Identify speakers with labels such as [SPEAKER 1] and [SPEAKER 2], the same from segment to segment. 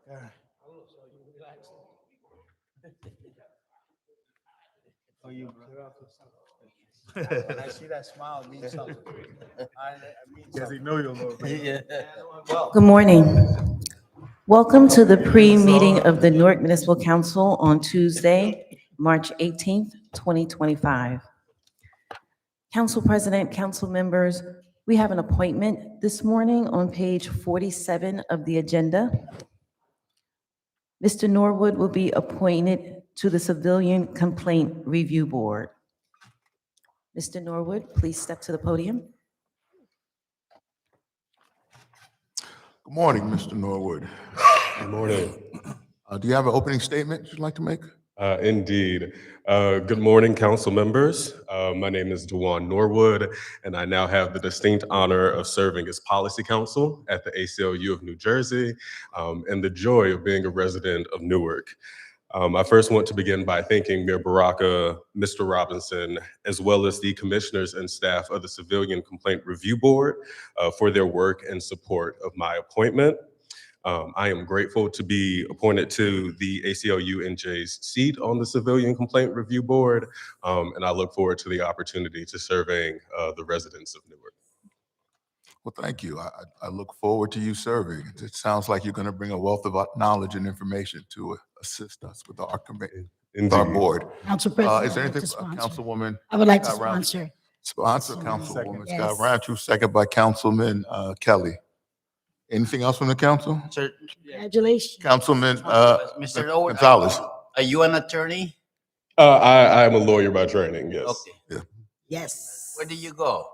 [SPEAKER 1] Oh, you, when I see that smile, it means something.
[SPEAKER 2] Yes, he know you a little bit.
[SPEAKER 1] Yeah.
[SPEAKER 3] Good morning. Welcome to the pre-meeting of the Newark Municipal Council on Tuesday, March 18th, 2025. Council President, council members, we have an appointment this morning on page 47 of the agenda. Mr. Norwood will be appointed to the Civilian Complaint Review Board. Mr. Norwood, please step to the podium.
[SPEAKER 2] Good morning, Mr. Norwood.
[SPEAKER 4] Good morning.
[SPEAKER 2] Do you have an opening statement you'd like to make?
[SPEAKER 4] Indeed. Good morning, council members. My name is Dewan Norwood, and I now have the distinct honor of serving as policy counsel at the ACLU of New Jersey, and the joy of being a resident of Newark. I first want to begin by thanking Mayor Baraka, Mr. Robinson, as well as the commissioners and staff of the Civilian Complaint Review Board for their work and support of my appointment. I am grateful to be appointed to the ACLU NJ's seat on the Civilian Complaint Review Board, and I look forward to the opportunity to serving the residents of Newark.
[SPEAKER 2] Well, thank you. I look forward to you serving. It sounds like you're going to bring a wealth of knowledge and information to assist us with our committee, with our board.
[SPEAKER 5] Council President,
[SPEAKER 2] Is there
[SPEAKER 5] I'd like
[SPEAKER 2] anything,
[SPEAKER 5] to sponsor.
[SPEAKER 2] Councilwoman?
[SPEAKER 5] I would like to
[SPEAKER 2] Scott Rountree.
[SPEAKER 5] sponsor.
[SPEAKER 2] Sponsor, Councilwoman
[SPEAKER 5] Yes.
[SPEAKER 2] Scott Rountree, second by Councilman Kelly. Anything else from the council?
[SPEAKER 1] Sir,
[SPEAKER 5] Congratulations.
[SPEAKER 2] Councilman
[SPEAKER 1] Mr. Norwood,
[SPEAKER 2] Gonzalez.
[SPEAKER 1] are you an attorney?
[SPEAKER 4] I am a lawyer by training, yes.
[SPEAKER 1] Okay.
[SPEAKER 5] Yes.
[SPEAKER 1] Where do you go?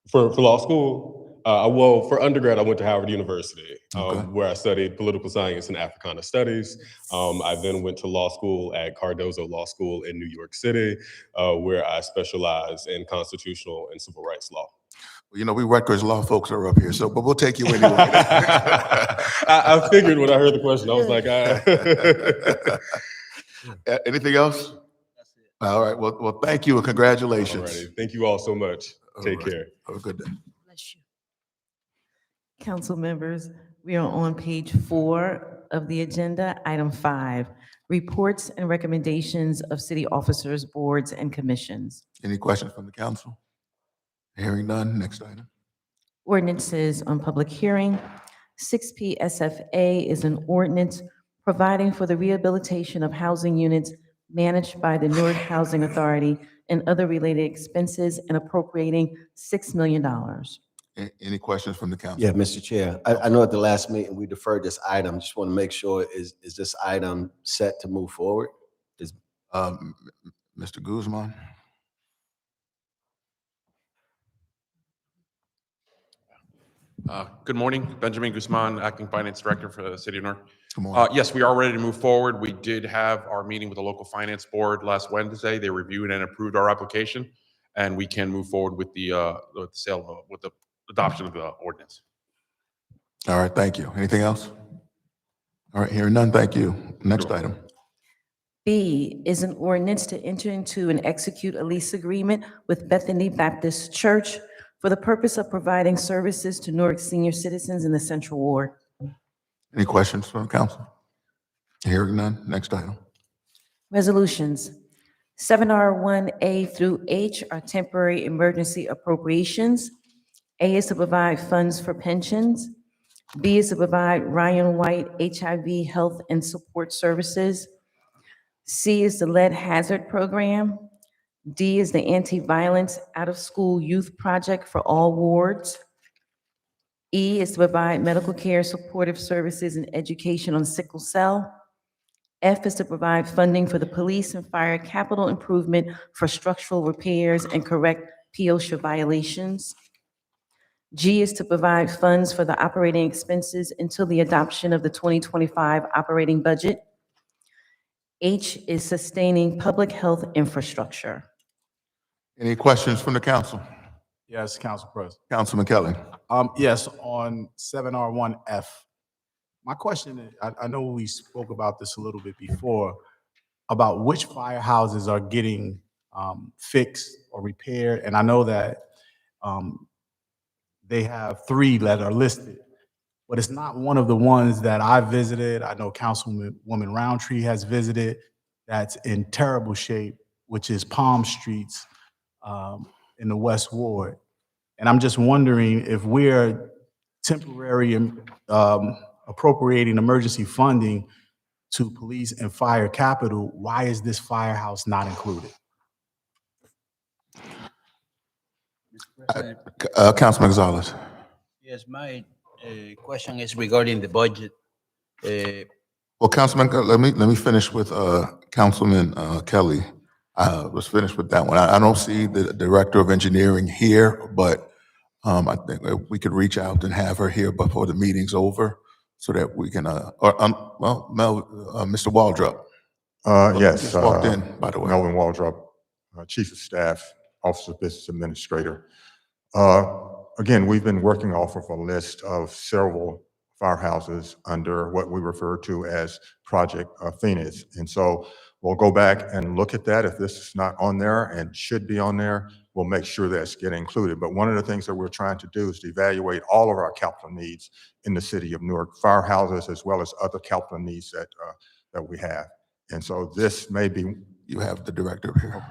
[SPEAKER 4] For law school, well, for undergrad, I went to Howard University,
[SPEAKER 2] Okay.
[SPEAKER 4] where I studied political science and Africana studies. I then went to law school at Cardozo Law School in New York City, where I specialize in constitutional and civil rights law.
[SPEAKER 2] Well, you know, we Rutgers law folks are up here, but we'll take you anyway.
[SPEAKER 4] I figured when I heard the question, I was like,
[SPEAKER 2] Anything else?
[SPEAKER 1] That's it.
[SPEAKER 2] All right. Well, thank you and congratulations.
[SPEAKER 4] Alrighty. Thank you all so much. Take
[SPEAKER 2] All right.
[SPEAKER 4] care.
[SPEAKER 2] Have a good day.
[SPEAKER 5] Bless you.
[SPEAKER 3] Council members, we are on page 4 of the agenda, item 5, reports and recommendations of city officers, boards, and commissions.
[SPEAKER 2] Any questions from the council? Hearing none. Next item.
[SPEAKER 3] Ordinances on public hearing. 6P SFA is an ordinance providing for the rehabilitation of housing units managed by the Newark Housing Authority and other related expenses and appropriating $6 million.
[SPEAKER 2] Any questions from the council?
[SPEAKER 6] Yeah, Mr. Chair, I know at the last meeting, we deferred this item. Just want to make sure, is this item set to move forward?
[SPEAKER 2] Mr. Guzman?
[SPEAKER 7] Good morning, Benjamin Guzman, Acting Finance Director for the City of Newark.
[SPEAKER 2] Come on.
[SPEAKER 7] Yes, we are ready to move forward. We did have our meeting with the local finance board last Wednesday. They reviewed and approved our application, and we can move forward with the adoption of the ordinance.
[SPEAKER 2] All right. Thank you. Anything else? All right. Hearing none. Thank you. Next item.
[SPEAKER 3] B is an ordinance to enter into and execute a lease agreement with Bethany Baptist Church for the purpose of providing services to Newark senior citizens in the Central Ward.
[SPEAKER 2] Any questions from the council? Hearing none. Next item.
[SPEAKER 3] Resolutions. 7R1A through H are temporary emergency appropriations. A is to provide funds for pensions. B is to provide Ryan White HIV health and support services. C is the lead hazard program. D is the anti-violence out-of-school youth project for all wards. E is to provide medical care, supportive services, and education on sickle cell. F is to provide funding for the police and fire capital improvement for structural repairs and correct POSHA violations. G is to provide funds for the operating expenses until the adoption of the 2025 operating budget. H is sustaining public health infrastructure.
[SPEAKER 2] Any questions from the council? Yes, Council President. Councilman Kelly.
[SPEAKER 8] Yes, on 7R1F. My question is, I know we spoke about this a little bit before, about which firehouses are getting fixed or repaired. And I know that they have 3 that are listed. but it's not one of the ones that I visited. I know Councilwoman Roundtree has visited, that's in terrible shape, which is Palm Streets in the West Ward. And I'm just wondering if we're temporary appropriating emergency funding to police and fire capital, why is this firehouse not included?
[SPEAKER 2] Councilman Gonzalez.
[SPEAKER 1] Yes, my question is regarding the budget.
[SPEAKER 2] Well, Councilman, let me finish with Councilman Kelly. Let's finish with that one. I don't see the Director of Engineering here, but I think that we could reach out and have her here before the meeting's over so that we can, Mr. Waldrop.
[SPEAKER 9] Yes.
[SPEAKER 2] Just walked in, by the way.
[SPEAKER 9] Melvin Waldrop, Chief of Staff, Office of Business Administrator. Again, we've been working off of a list of several firehouses under what we refer to as Project Phoenix. And so we'll go back and look at that. If this is not on there and should be on there, we'll make sure that's getting included. But one of the things that we're trying to do is to evaluate all of our capital needs in the city of Newark, firehouses, as well as other capital needs that we have. And so this may be.
[SPEAKER 2] You have the director here.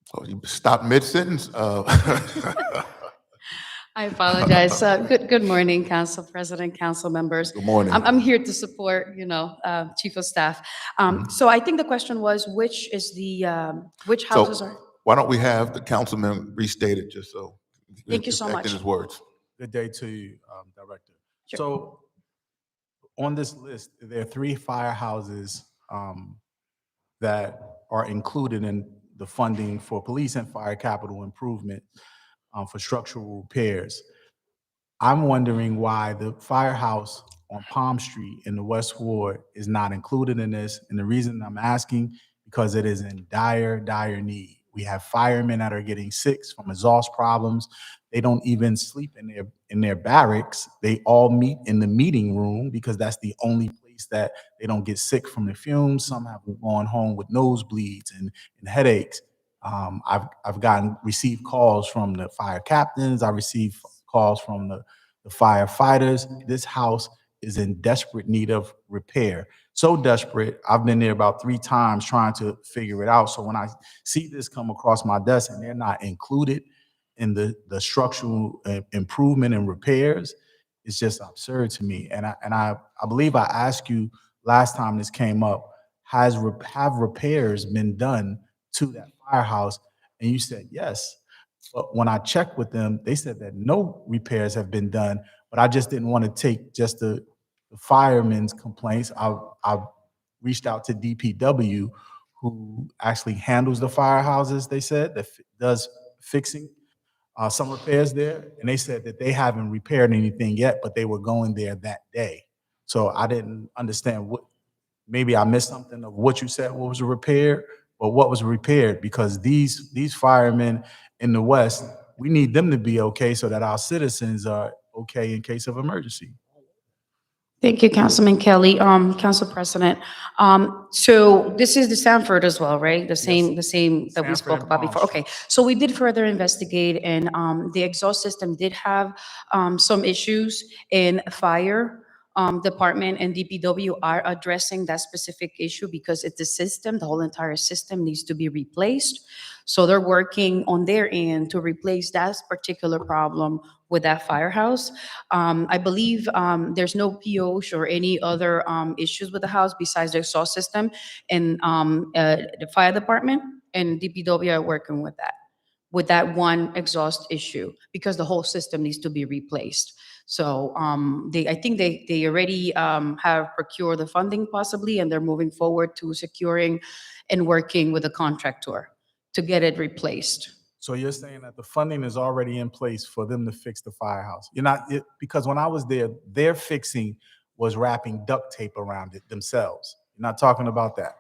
[SPEAKER 2] So you stop mid-sentence.
[SPEAKER 10] I apologize. Good morning, Council President, Council members.
[SPEAKER 2] Good morning.
[SPEAKER 10] I'm here to support, Chief of Staff. So I think the question was, which houses are?
[SPEAKER 2] Why don't we have the councilman restate it just so.
[SPEAKER 10] Thank you so
[SPEAKER 2] effect in
[SPEAKER 10] much.
[SPEAKER 2] his words.
[SPEAKER 8] Good day to you, Director.
[SPEAKER 10] Sure.
[SPEAKER 8] So on this list, there are 3 firehouses that are included in the funding for police and fire capital improvement for structural repairs. I'm wondering why the firehouse on Palm Street in the West Ward is not included in this. And the reason I'm asking, because it is in dire, dire need. We have firemen that are getting sick from exhaust problems. They don't even sleep in their barracks. They all meet in the meeting room because that's the only place that they don't get sick from the fumes. Some have gone home with nosebleeds and headaches. I've received calls from the fire captains. I received calls from the firefighters. This house is in desperate need of repair. So desperate, I've been there about 3 times trying to figure it out. So when I see this come across my desk and they're not included in the structural improvement and repairs, it's just absurd to me. And I believe I asked you last time this came up, have repairs been done to that firehouse? And you said yes. But when I checked with them, they said that no repairs have been done. But I just didn't want to take just the firemen's complaints. I reached out to DPW, who actually handles the firehouses, they said, that does fixing some repairs there. And they said that they haven't repaired anything yet, but they were going there that day. So I didn't understand maybe I missed something of what you said, what was repaired, or what was repaired, because these firemen in the West, we need them to be okay so that our citizens are okay in case of emergency.
[SPEAKER 10] Thank you, Councilman Kelly. Council President. So this is the Sanford as well, right? The same that we
[SPEAKER 8] Sanford
[SPEAKER 10] spoke
[SPEAKER 8] and
[SPEAKER 10] about
[SPEAKER 8] Palm
[SPEAKER 10] before. Okay, so we did further investigate, and the exhaust system did have some issues in fire. Department and DPW are addressing that specific issue because it's the system, the whole entire system needs to be replaced. So they're working on their end to replace that particular problem with that firehouse. I believe there's no POs or any other issues with the house besides the exhaust system, and the fire department and DPW are working with that one exhaust issue because the whole system needs to be replaced. So I think they already have procured the funding possibly, and they're moving forward to securing and working with the contractor to get it replaced.
[SPEAKER 8] So you're saying that the funding is already in place for them to fix the firehouse? You're not, because when I was there, their fixing was wrapping duct tape around it themselves. You're not talking about that?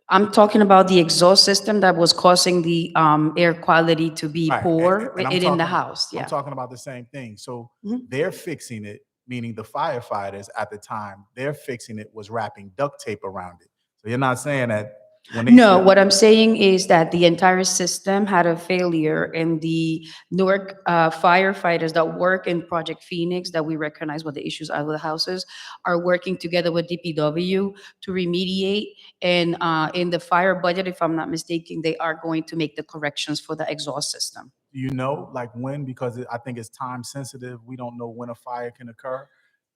[SPEAKER 10] I'm talking about the exhaust system that was causing the air quality to be
[SPEAKER 8] Right,
[SPEAKER 10] poor
[SPEAKER 8] and I'm
[SPEAKER 10] in the
[SPEAKER 8] talking-
[SPEAKER 10] house. Yeah.
[SPEAKER 8] I'm talking about the same thing. So
[SPEAKER 10] Mhm.
[SPEAKER 8] they're fixing it, meaning the firefighters at the time, they're fixing it was wrapping duct tape around it. So you're not saying that When they
[SPEAKER 10] No,
[SPEAKER 8] said-
[SPEAKER 10] what I'm saying is that the entire system had a failure, and the Newark firefighters that work in Project Phoenix, that we recognize what the issues are with the houses, are working together with DPW to remediate. And in the fire budget, if I'm not mistaken, they are going to make the corrections for the exhaust system.
[SPEAKER 8] Do you know, like when? Because I think it's time sensitive. We don't know when a fire can occur.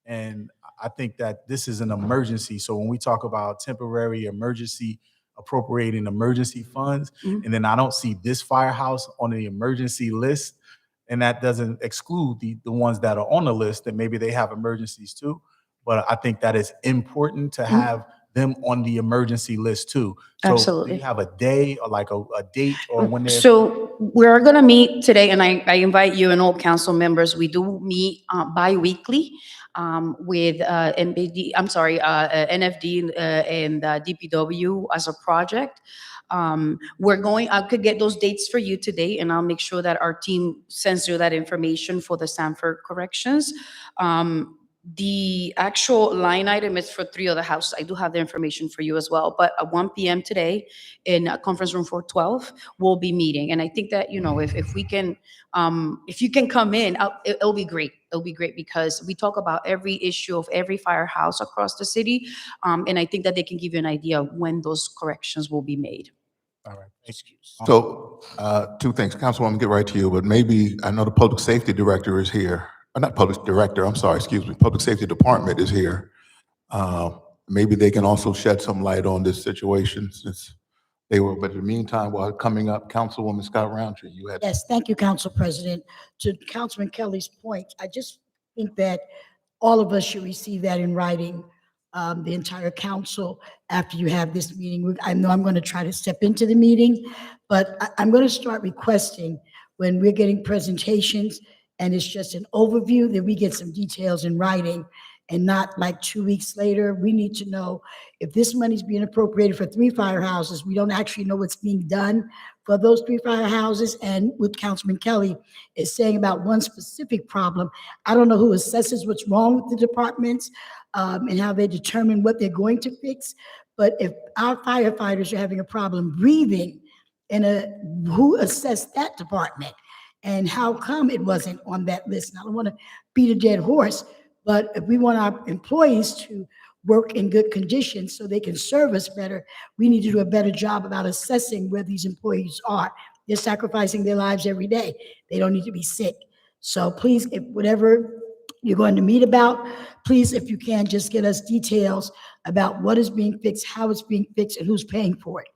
[SPEAKER 8] And I think that this is an emergency. So when we talk about temporary emergency, appropriating emergency funds,
[SPEAKER 10] Mhm.
[SPEAKER 8] and then I don't see this firehouse on the emergency list, and that doesn't exclude the ones that are on the list, that maybe they have emergencies too. But I think that is important to have them on the emergency list too. So do
[SPEAKER 10] Absolutely.
[SPEAKER 8] you have a day or like a date or when they're?
[SPEAKER 10] So we're going to meet today, and I invite you and all council members. We do meet bi-weekly with NBD, I'm sorry, NFD and DPW as a project. I could get those dates for you today, and I'll make sure that our team sends you that information for the Sanford corrections. The actual line item is for 3 other houses. I do have the information for you as well. But at 1 p.m. today in conference room 412, we'll be meeting. And I think that, if we can, if you can come in, it'll be great. It'll be great because we talk about every issue of every firehouse across the city. And I think that they can give you an idea of when those corrections will be made.
[SPEAKER 8] All right.
[SPEAKER 2] So, two things. Councilwoman, get right to you, but maybe, I know the public safety director is here. Not public director, I'm sorry, excuse me. Public safety department is here. Maybe they can also shed some light on this situation since they were, but in the meantime, while coming up, Councilwoman Scott Roundtree, you had.
[SPEAKER 5] Yes, thank you, Council President. To Councilman Kelly's point, I just think that all of us should receive that in writing, the entire council, after you have this meeting. I know I'm going to try to step into the meeting, but I'm going to start requesting when we're getting presentations and it's just an overview, that we get some details in writing, and not like 2 weeks later. We need to know if this money's being appropriated for 3 firehouses. We don't actually know what's being done for those 3 firehouses. And what Councilman Kelly is saying about one specific problem, I don't know who assesses what's wrong with the departments and how they determine what they're going to fix. But if our firefighters are having a problem breathing, who assessed that department? And how come it wasn't on that list? And I don't want to beat a dead horse, but if we want our employees to work in good conditions so they can serve us better, we need to do a better job about assessing where these employees are. They're sacrificing their lives every day. They don't need to be sick. So please, if whatever you're going to meet about, please, if you can, just get us details about what is being fixed, how it's being fixed, and who's paying for it.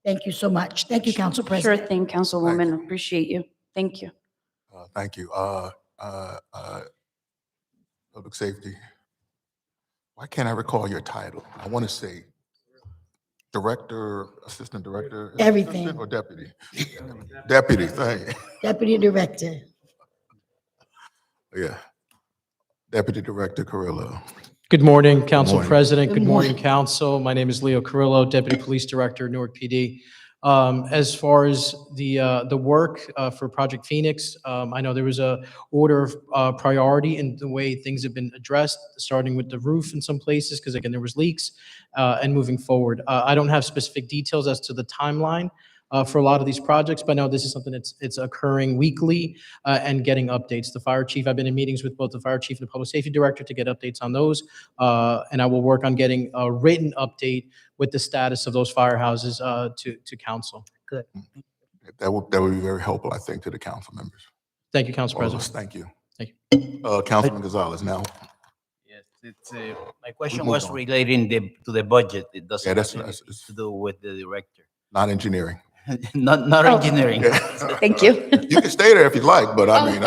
[SPEAKER 5] Thank you so much. Thank you, Council
[SPEAKER 10] Sure
[SPEAKER 5] President.
[SPEAKER 10] thing, Councilwoman. Appreciate you. Thank you.
[SPEAKER 2] Thank you. Public safety. Why can't I recall your title? I want to say director, assistant director. Is it
[SPEAKER 5] Everything.
[SPEAKER 2] assistant or deputy? Deputy, thank you.
[SPEAKER 5] Deputy Director.
[SPEAKER 2] Yeah. Deputy Director Carrillo.
[SPEAKER 11] Good morning, Council
[SPEAKER 2] Morning.
[SPEAKER 11] President.
[SPEAKER 5] Good
[SPEAKER 11] Good morning,
[SPEAKER 5] morning.
[SPEAKER 11] Council. My name is Leo Carrillo, Deputy Police Director, Newark PD. As far as the work for Project Phoenix, I know there was a order of priority in the way things have been addressed, starting with the roof in some places, because again, there was leaks, and moving forward. I don't have specific details as to the timeline for a lot of these projects, but I know this is something it's occurring weekly and getting updates. The fire chief, I've been in meetings with both the fire chief and the public safety director to get updates on those, and I will work on getting a written update with the status of those firehouses to council.
[SPEAKER 5] Good.
[SPEAKER 2] That would be very helpful, I think, to the council members.
[SPEAKER 11] Thank you, Council
[SPEAKER 2] All of us,
[SPEAKER 11] President.
[SPEAKER 2] thank you.
[SPEAKER 11] Thank you.
[SPEAKER 2] Councilman Gonzalez now.
[SPEAKER 1] Yes, my question
[SPEAKER 2] moved
[SPEAKER 1] was
[SPEAKER 2] on.
[SPEAKER 1] relating to the budget. It doesn't
[SPEAKER 2] Yeah,
[SPEAKER 1] have
[SPEAKER 2] that's
[SPEAKER 1] anything
[SPEAKER 2] it's
[SPEAKER 1] to do with the director.
[SPEAKER 2] not engineering.
[SPEAKER 1] Not
[SPEAKER 10] Oh.
[SPEAKER 1] engineering.
[SPEAKER 10] Thank you.
[SPEAKER 2] You can stay there if you'd like, but I mean.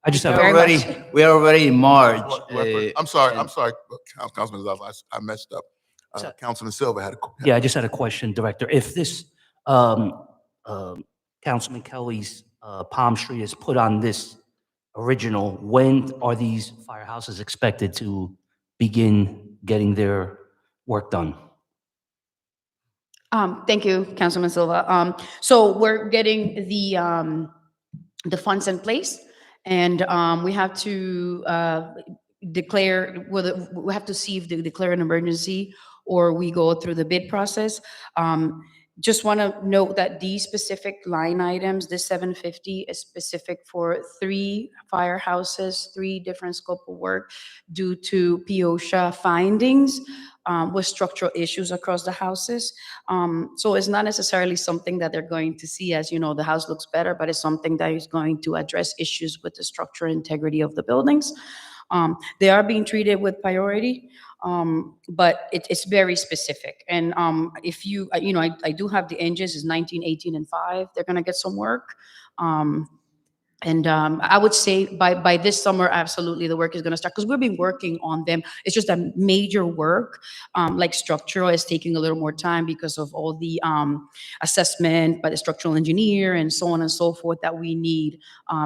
[SPEAKER 1] I just have
[SPEAKER 10] Very
[SPEAKER 1] already,
[SPEAKER 10] much.
[SPEAKER 1] we are already in March.
[SPEAKER 2] I'm sorry,
[SPEAKER 1] and-
[SPEAKER 2] Councilman Gonzalez, I messed up.
[SPEAKER 12] So-
[SPEAKER 2] Councilman Silva had a.
[SPEAKER 12] Yeah, I just had a question, Director. If this, Councilman Kelly's palm tree is put on this original, when are these firehouses expected to begin getting their work done?
[SPEAKER 10] Thank you, Councilman Silva. So we're getting the funds in place, and we have to declare whether we have to see if they declare an emergency or we go through the bid process. Just want to note that these specific line items, this 750 is specific for 3 firehouses, 3 different scope of work due to POSHA findings with structural issues across the houses. So it's not necessarily something that they're going to see as, the house looks better, but it's something that is going to address issues with the structural integrity of the buildings. They are being treated with priority, but it's very specific. And if you, I do have the engines, is 19, 18, and 5. They're going to get some work. And I would say by this summer, absolutely, the work is going to start because we've been working on them. It's just that major work, like structural, is taking a little more time because of all the assessment by the structural engineer and so on and so forth that we need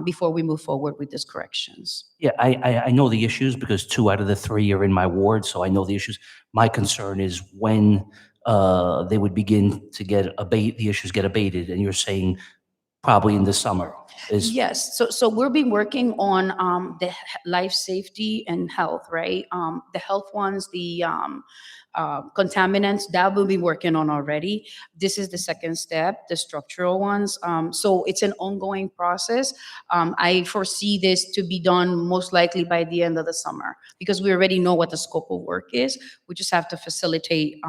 [SPEAKER 10] before we move forward with these corrections.
[SPEAKER 12] Yeah, I know the issues because 2 out of the 3 are in my ward, so I know the issues. My concern is when they would begin to the issues get abated, and you're saying probably in the summer.
[SPEAKER 10] Yes, so we've been working on the life safety and health, right? The health ones, the contaminants, that we'll be working on already. This is the second step, the structural ones. So it's an ongoing process. I foresee this to be done most likely by the end of the summer because we already know what the scope of work is. We just have to facilitate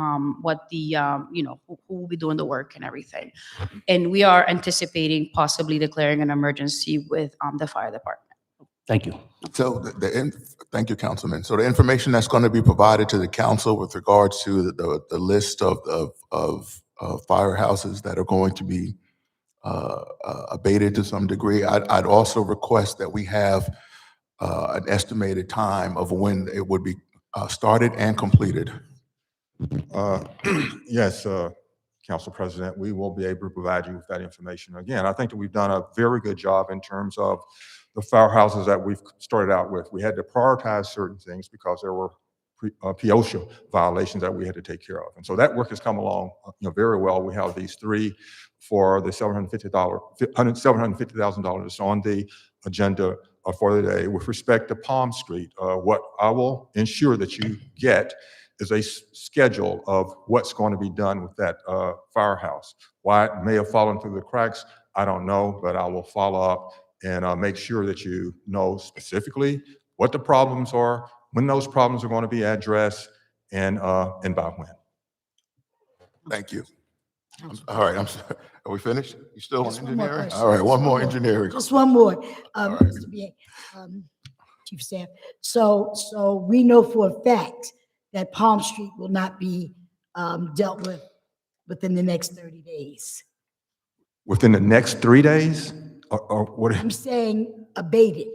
[SPEAKER 10] what the, who will be doing the work and everything. And we are anticipating possibly declaring an emergency with the fire department.
[SPEAKER 12] Thank you.
[SPEAKER 2] So thank you, Councilman. So the information that's going to be provided to the council with regards to the list of firehouses that are going to be abated to some degree, I'd also request that we have an estimated time of when it would be started and completed.
[SPEAKER 9] Yes, Council President, we will be able to provide you with that information. Again, I think that we've done a very good job in terms of the firehouses that we've started out with. We had to prioritize certain things because there were POSHA violations that we had to take care of. And so that work has come along very well. We have these 3 for the $750,000 that's on the agenda for the day. With respect to Palm Street, what I will ensure that you get is a schedule of what's going to be done with that firehouse. Why it may have fallen through the cracks, I don't know, but I will follow up and make sure that you know specifically what the problems are, when those problems are going to be addressed, and by when.
[SPEAKER 2] Thank you. All right, I'm sorry. Are we finished? You still on
[SPEAKER 5] Just one more
[SPEAKER 2] engineering?
[SPEAKER 5] question.
[SPEAKER 2] All right, one
[SPEAKER 5] Just
[SPEAKER 2] more
[SPEAKER 5] one more.
[SPEAKER 2] engineering.
[SPEAKER 5] Just one more,
[SPEAKER 2] right.
[SPEAKER 5] Mr. BA, Chief of Staff. So we know for a fact that Palm Street will not be dealt with within the next 30 days.
[SPEAKER 9] Within the next 3 days? Or what?
[SPEAKER 5] I'm saying abated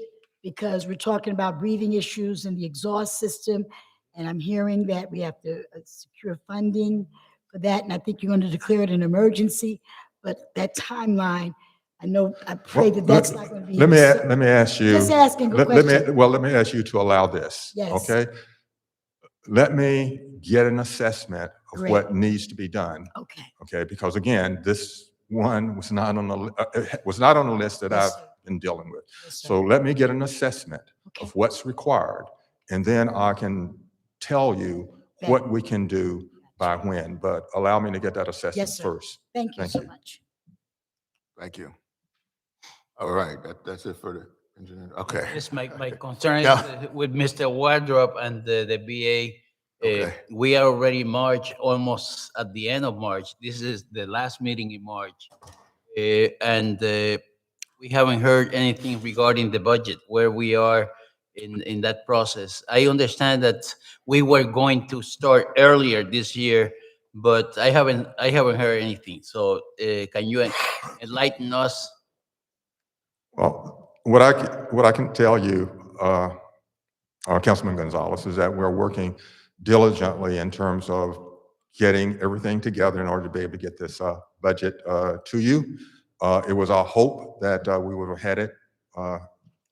[SPEAKER 5] because we're talking about breathing issues in the exhaust system. And I'm hearing that we have to secure funding for that. And I think you're going to declare it an emergency. But that timeline, I pray that that's not going to be.
[SPEAKER 9] Let me ask you.
[SPEAKER 5] Just asking a question.
[SPEAKER 9] Let me ask you to allow this.
[SPEAKER 5] Yes.
[SPEAKER 9] Okay. Let me get an assessment of
[SPEAKER 5] Great.
[SPEAKER 9] what needs to be done.
[SPEAKER 5] Okay.
[SPEAKER 9] Okay. Because again, this one was not on the list that
[SPEAKER 5] Yes,
[SPEAKER 9] I've
[SPEAKER 5] sir.
[SPEAKER 9] been dealing with.
[SPEAKER 5] Yes, sir.
[SPEAKER 9] So let me get an assessment
[SPEAKER 5] Okay.
[SPEAKER 9] of what's required, and then I can tell you what we can do by when. But allow me to get that assessment
[SPEAKER 5] Yes, sir.
[SPEAKER 9] first.
[SPEAKER 5] Thank you
[SPEAKER 9] Thank
[SPEAKER 5] so
[SPEAKER 9] you.
[SPEAKER 5] much.
[SPEAKER 2] Thank you. All right, that's it for the engineer. Okay.
[SPEAKER 1] Yes, my concern is
[SPEAKER 2] Yeah.
[SPEAKER 1] with Mr. Wardrop and the BA.
[SPEAKER 2] Okay.
[SPEAKER 1] We are already March, almost at the end of March. This is the last meeting in March. And we haven't heard anything regarding the budget, where we are in that process. I understand that we were going to start earlier this year, but I haven't heard anything. So can you enlighten us?
[SPEAKER 9] Well, what I can tell you, Councilman Gonzalez, is that we're working diligently in terms of getting everything together in order to be able to get this budget to you. It was our hope that we would have had it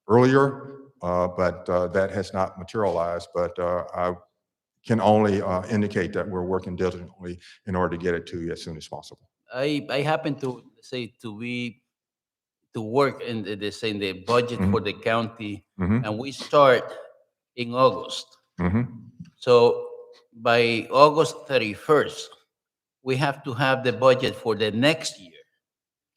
[SPEAKER 9] earlier, but that has not materialized. But I can only indicate that we're working diligently in order to get it to you as soon as possible.
[SPEAKER 1] I happen to say to work in the budget for the county,
[SPEAKER 9] Mhm.
[SPEAKER 1] and we start in August.
[SPEAKER 9] Mhm.
[SPEAKER 1] So by August 31st, we have to have the budget for the next year,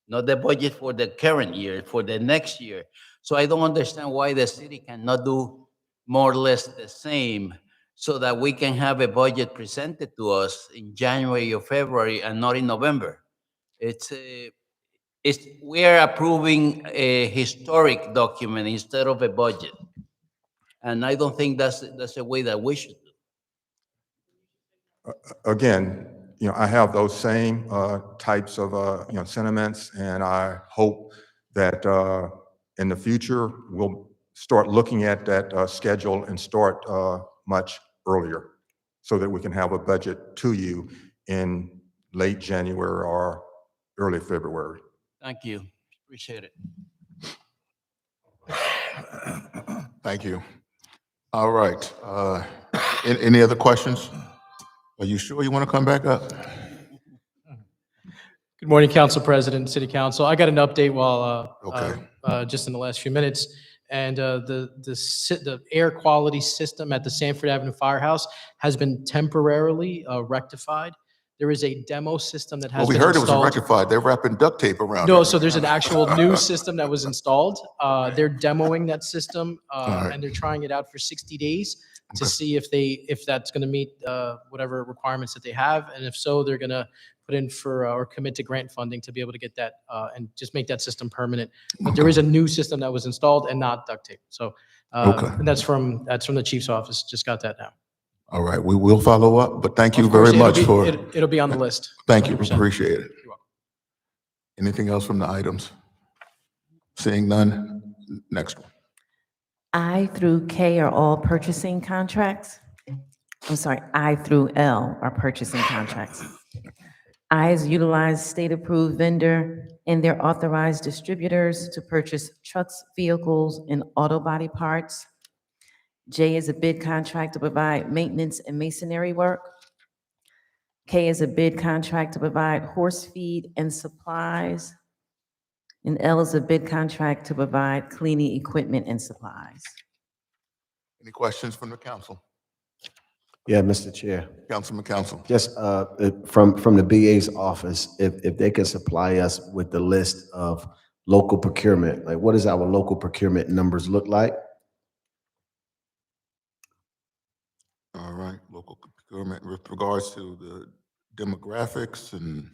[SPEAKER 1] not the budget for the current year, for the next year. So I don't understand why the city cannot do more or less the same so that we can have a budget presented to us in January or February and not in November. We are approving a historic document instead of a budget. And I don't think that's a way that we should do.
[SPEAKER 9] Again, I have those same types of, sentiments, and I hope that in the future, we'll start looking at that schedule and start much earlier so that we can have a budget to you in late January or early February.
[SPEAKER 1] Thank you. Appreciate it.
[SPEAKER 2] Thank you. All right. Any other questions? Are you sure you want to come back up?
[SPEAKER 11] Good morning, Council President, City Council. I got an update while,
[SPEAKER 2] Okay.
[SPEAKER 11] just in the last few minutes. And the air quality system at the Sanford Avenue Firehouse has been temporarily rectified. There is a demo system that has
[SPEAKER 2] Well, we
[SPEAKER 11] been
[SPEAKER 2] heard it was
[SPEAKER 11] installed.
[SPEAKER 2] rectified. They're wrapping duct tape around
[SPEAKER 11] No,
[SPEAKER 2] it.
[SPEAKER 11] so there's an actual new system that was installed. They're demoing that system,
[SPEAKER 2] right.
[SPEAKER 11] and they're trying it out for 60 days to
[SPEAKER 2] Okay.
[SPEAKER 11] see if that's going to meet whatever requirements that they have. And if so, they're going to put in for or commit to grant funding to be able to get that and just make that system permanent. But there is a new system that was installed and not duct tape. So,
[SPEAKER 2] Okay.
[SPEAKER 11] and that's from the chief's office. Just got that now.
[SPEAKER 2] All right, we will follow up, but thank you
[SPEAKER 11] Of course,
[SPEAKER 2] very much for,
[SPEAKER 11] it'll be on the list.
[SPEAKER 2] thank you,
[SPEAKER 11] 100%.
[SPEAKER 2] appreciate it.
[SPEAKER 11] You're welcome.
[SPEAKER 2] Anything else from the items? Seeing none, next one.
[SPEAKER 3] I through K are all purchasing contracts. I'm sorry, I through L are purchasing contracts. I's utilize state-approved vendor and their authorized distributors to purchase trucks, vehicles, and auto body parts. J is a bid contract to provide maintenance and masonry work. K is a bid contract to provide horse feed and supplies. And L is a bid contract to provide cleaning equipment and supplies.
[SPEAKER 2] Any questions from the council?
[SPEAKER 6] Yeah, Mr. Chair.
[SPEAKER 2] Councilman Council.
[SPEAKER 6] Just from the BA's office, if they can supply us with the list of local procurement, like what does our local procurement numbers look like?
[SPEAKER 2] All right, local procurement with regards to the demographics and,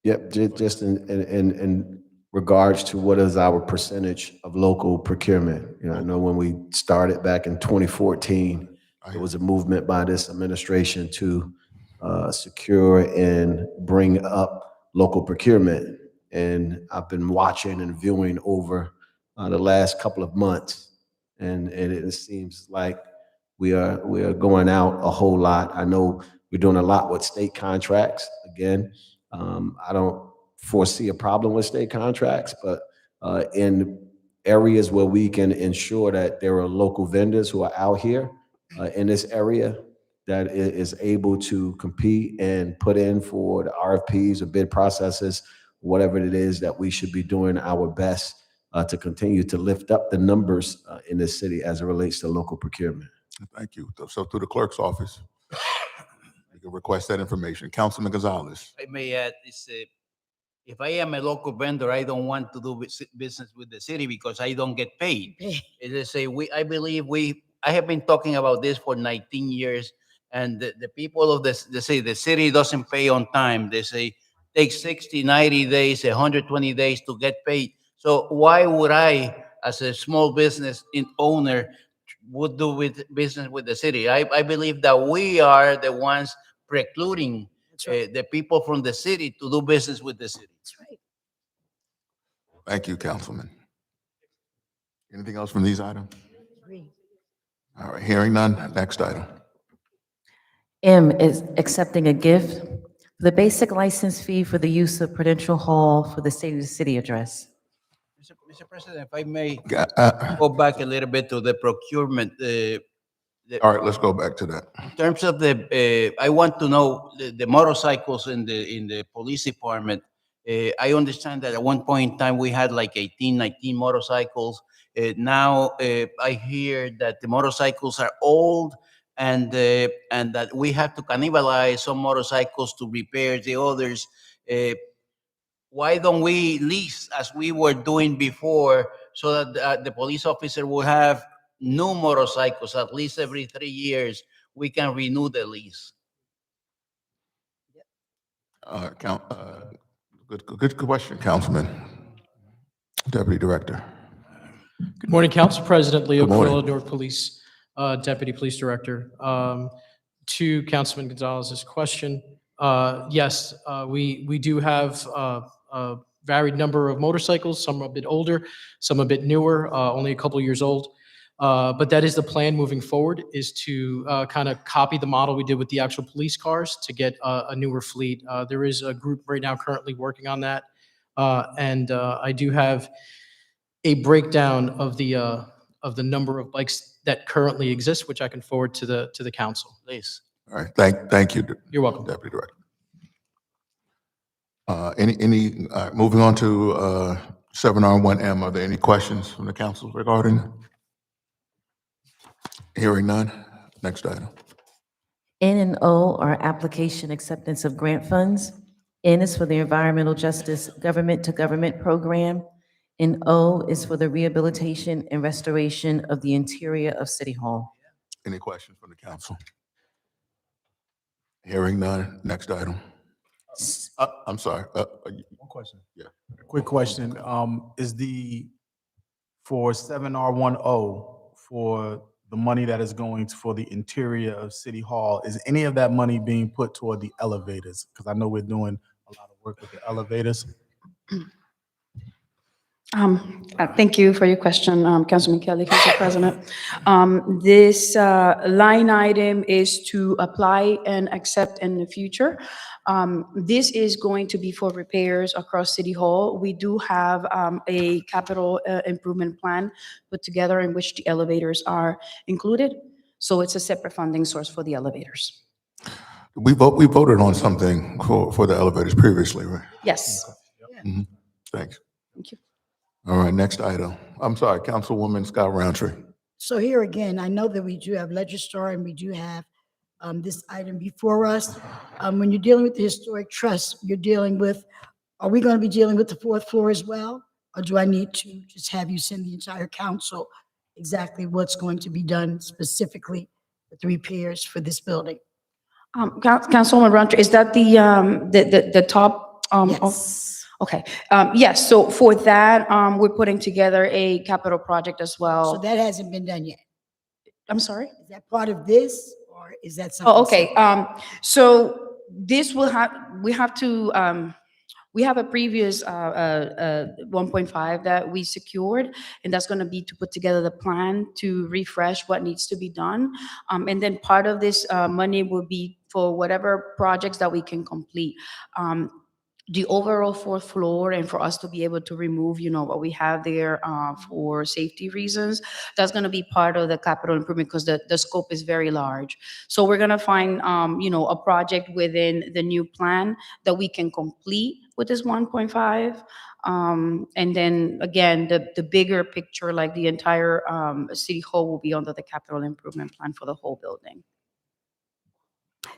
[SPEAKER 6] Yep, just in regards to what is our percentage of local procurement. I know when we started back in 2014, there was a movement by this administration to secure and bring up local procurement. And I've been watching and viewing over the last couple of months, and it seems like we are going out a whole lot. I know we're doing a lot with state contracts. Again, I don't foresee a problem with state contracts, but in areas where we can ensure that there are local vendors who are out here in this area that is able to compete and put in for the RFPs or bid processes, whatever it is that we should be doing our best to continue to lift up the numbers in this city as it relates to local procurement.
[SPEAKER 2] thank you. So through the clerk's office, you can request that information. Councilman Gonzalez.
[SPEAKER 1] I may add, if I am a local vendor, I don't want to do business with the city because I don't get paid. They say I have been talking about this for 19 years, and the people of they say the city doesn't pay on time. They say take 60, 90 days, 120 days to get paid. So why would I, as a small business owner, would do business with the city? I believe that we are the ones precluding the people from the city to do business with the city.
[SPEAKER 5] That's right.
[SPEAKER 2] Thank you, Councilman. Anything else from these items?
[SPEAKER 5] Agree.
[SPEAKER 2] All right, hearing none, next item.
[SPEAKER 3] M is accepting a gift for the basic license fee for the use of Prudential Hall for the State of the City address.
[SPEAKER 1] Mr. President, if I may
[SPEAKER 2] Uh,
[SPEAKER 1] go back a little bit to the procurement.
[SPEAKER 2] All right, let's go back to that.
[SPEAKER 1] In terms of I want to know the motorcycles in the police department. I understand that at one point in time we had like 18, 19 motorcycles. Now I hear that the motorcycles are old and that we have to cannibalize some motorcycles to repair the others. Why don't we lease as we were doing before, so that the police officer will have new motorcycles at least every 3 years? We can renew the lease.
[SPEAKER 2] Good question, Councilman. Deputy Director.
[SPEAKER 11] Good morning, Council President Leo
[SPEAKER 2] Good morning.
[SPEAKER 11] Carrillo, Newark Police, Deputy Police Director. To Councilman Gonzalez's question, yes, we do have a varied number of motorcycles, some are a bit older, some a bit newer, only a couple years old. But that is the plan moving forward, is to kind of copy the model we did with the actual police cars to get a newer fleet. There is a group right now currently working on that. And I do have a breakdown of the number of bikes that currently exist, which I can forward to the council.
[SPEAKER 1] Please.
[SPEAKER 2] All right, thank you.
[SPEAKER 11] You're welcome.
[SPEAKER 2] Deputy Director. Moving on to 7R1M, are there any questions from the council regarding? Hearing none. Next item.
[SPEAKER 3] N and O are application acceptance of grant funds. N is for the Environmental Justice Government to Government Program, and O is for the rehabilitation and restoration of the interior of City Hall.
[SPEAKER 2] Any questions from the council? Hearing none. Next item. I'm sorry.
[SPEAKER 8] One question.
[SPEAKER 2] Yeah.
[SPEAKER 8] Quick question. Is for 7R10, for the money that is going for the interior of City Hall, is any of that money being put toward the elevators? Because I know we're doing a lot of work with the elevators.
[SPEAKER 10] Thank you for your question, Councilman Kelly, Council President. This line item is to apply and accept in the future. This is going to be for repairs across City Hall. We do have a capital improvement plan put together in which the elevators are included. So it's a separate funding source for the elevators.
[SPEAKER 2] We voted on something for the elevators previously, right?
[SPEAKER 10] Yes.
[SPEAKER 2] Mhm. Thanks.
[SPEAKER 10] Thank you.
[SPEAKER 2] All right, next item. I'm sorry, Councilwoman Scott Roundtree.
[SPEAKER 5] So here again, I know that we do have Legistar and we do have this item before us. When you're dealing with the Historic Trust, you're dealing with, are we going to be dealing with the fourth floor as well? Or do I need to just have you send the entire council exactly what's going to be done specifically with the repairs for this building?
[SPEAKER 10] Councilwoman Roundtree, is that the top?
[SPEAKER 5] Yes.
[SPEAKER 10] Okay, yes, so for that, we're putting together a capital project as well.
[SPEAKER 5] So that hasn't been done yet.
[SPEAKER 10] I'm sorry?
[SPEAKER 5] Is that part of this or is that something?
[SPEAKER 10] Oh, okay, so this will we have a previous 1.5 that we secured, and that's gonna be to put together the plan to refresh what needs to be done. And then part of this money will be for whatever projects that we can complete. The overall fourth floor, and for us to be able to remove, what we have there for safety reasons, that's going to be part of the capital improvement because the scope is very large. So we're going to find, a project within the new plan that we can complete with this 1.5. And then again, the bigger picture, like the entire City Hall, will be under the capital improvement plan for the whole building.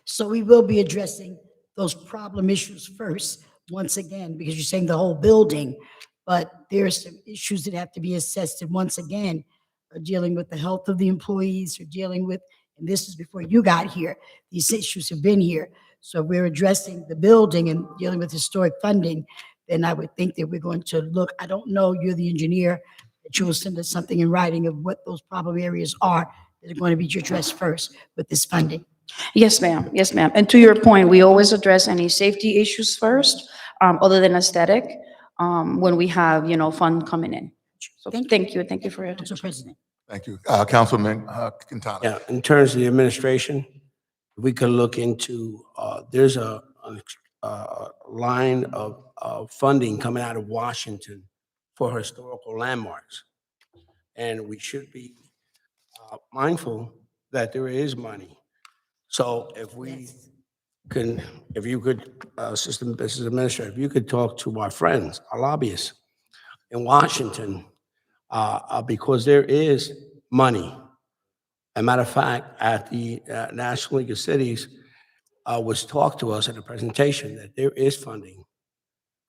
[SPEAKER 5] So we will be addressing those problem issues first, once again, because you're saying the whole building, but there are some issues that have to be assessed. And once again, dealing with the health of the employees, or dealing with, and this is before you got here, these issues have been here. So if we're addressing the building and dealing with historic funding, then I would think that we're going to look, I don't know, you're the engineer, that you will send us something in writing of what those problem areas are that are going to be addressed first with this funding.
[SPEAKER 10] Yes, ma'am. Yes, ma'am. And to your point, we always address any safety issues first, other than aesthetic, when we have, fund coming in. So thank you. Thank you for your attention.
[SPEAKER 5] Council President.
[SPEAKER 2] Thank you. Councilman Quintana.
[SPEAKER 13] Yeah, in terms of the administration, we could look into, there's a line of funding coming out of Washington for historical landmarks. And we should be mindful that there is money. So if we can, if you could, Assistant Business Administrator, if you could talk to our friends, our lobbyists in Washington, because there is money As a matter of fact, at the National League of Cities, was talked to us at a presentation that there is funding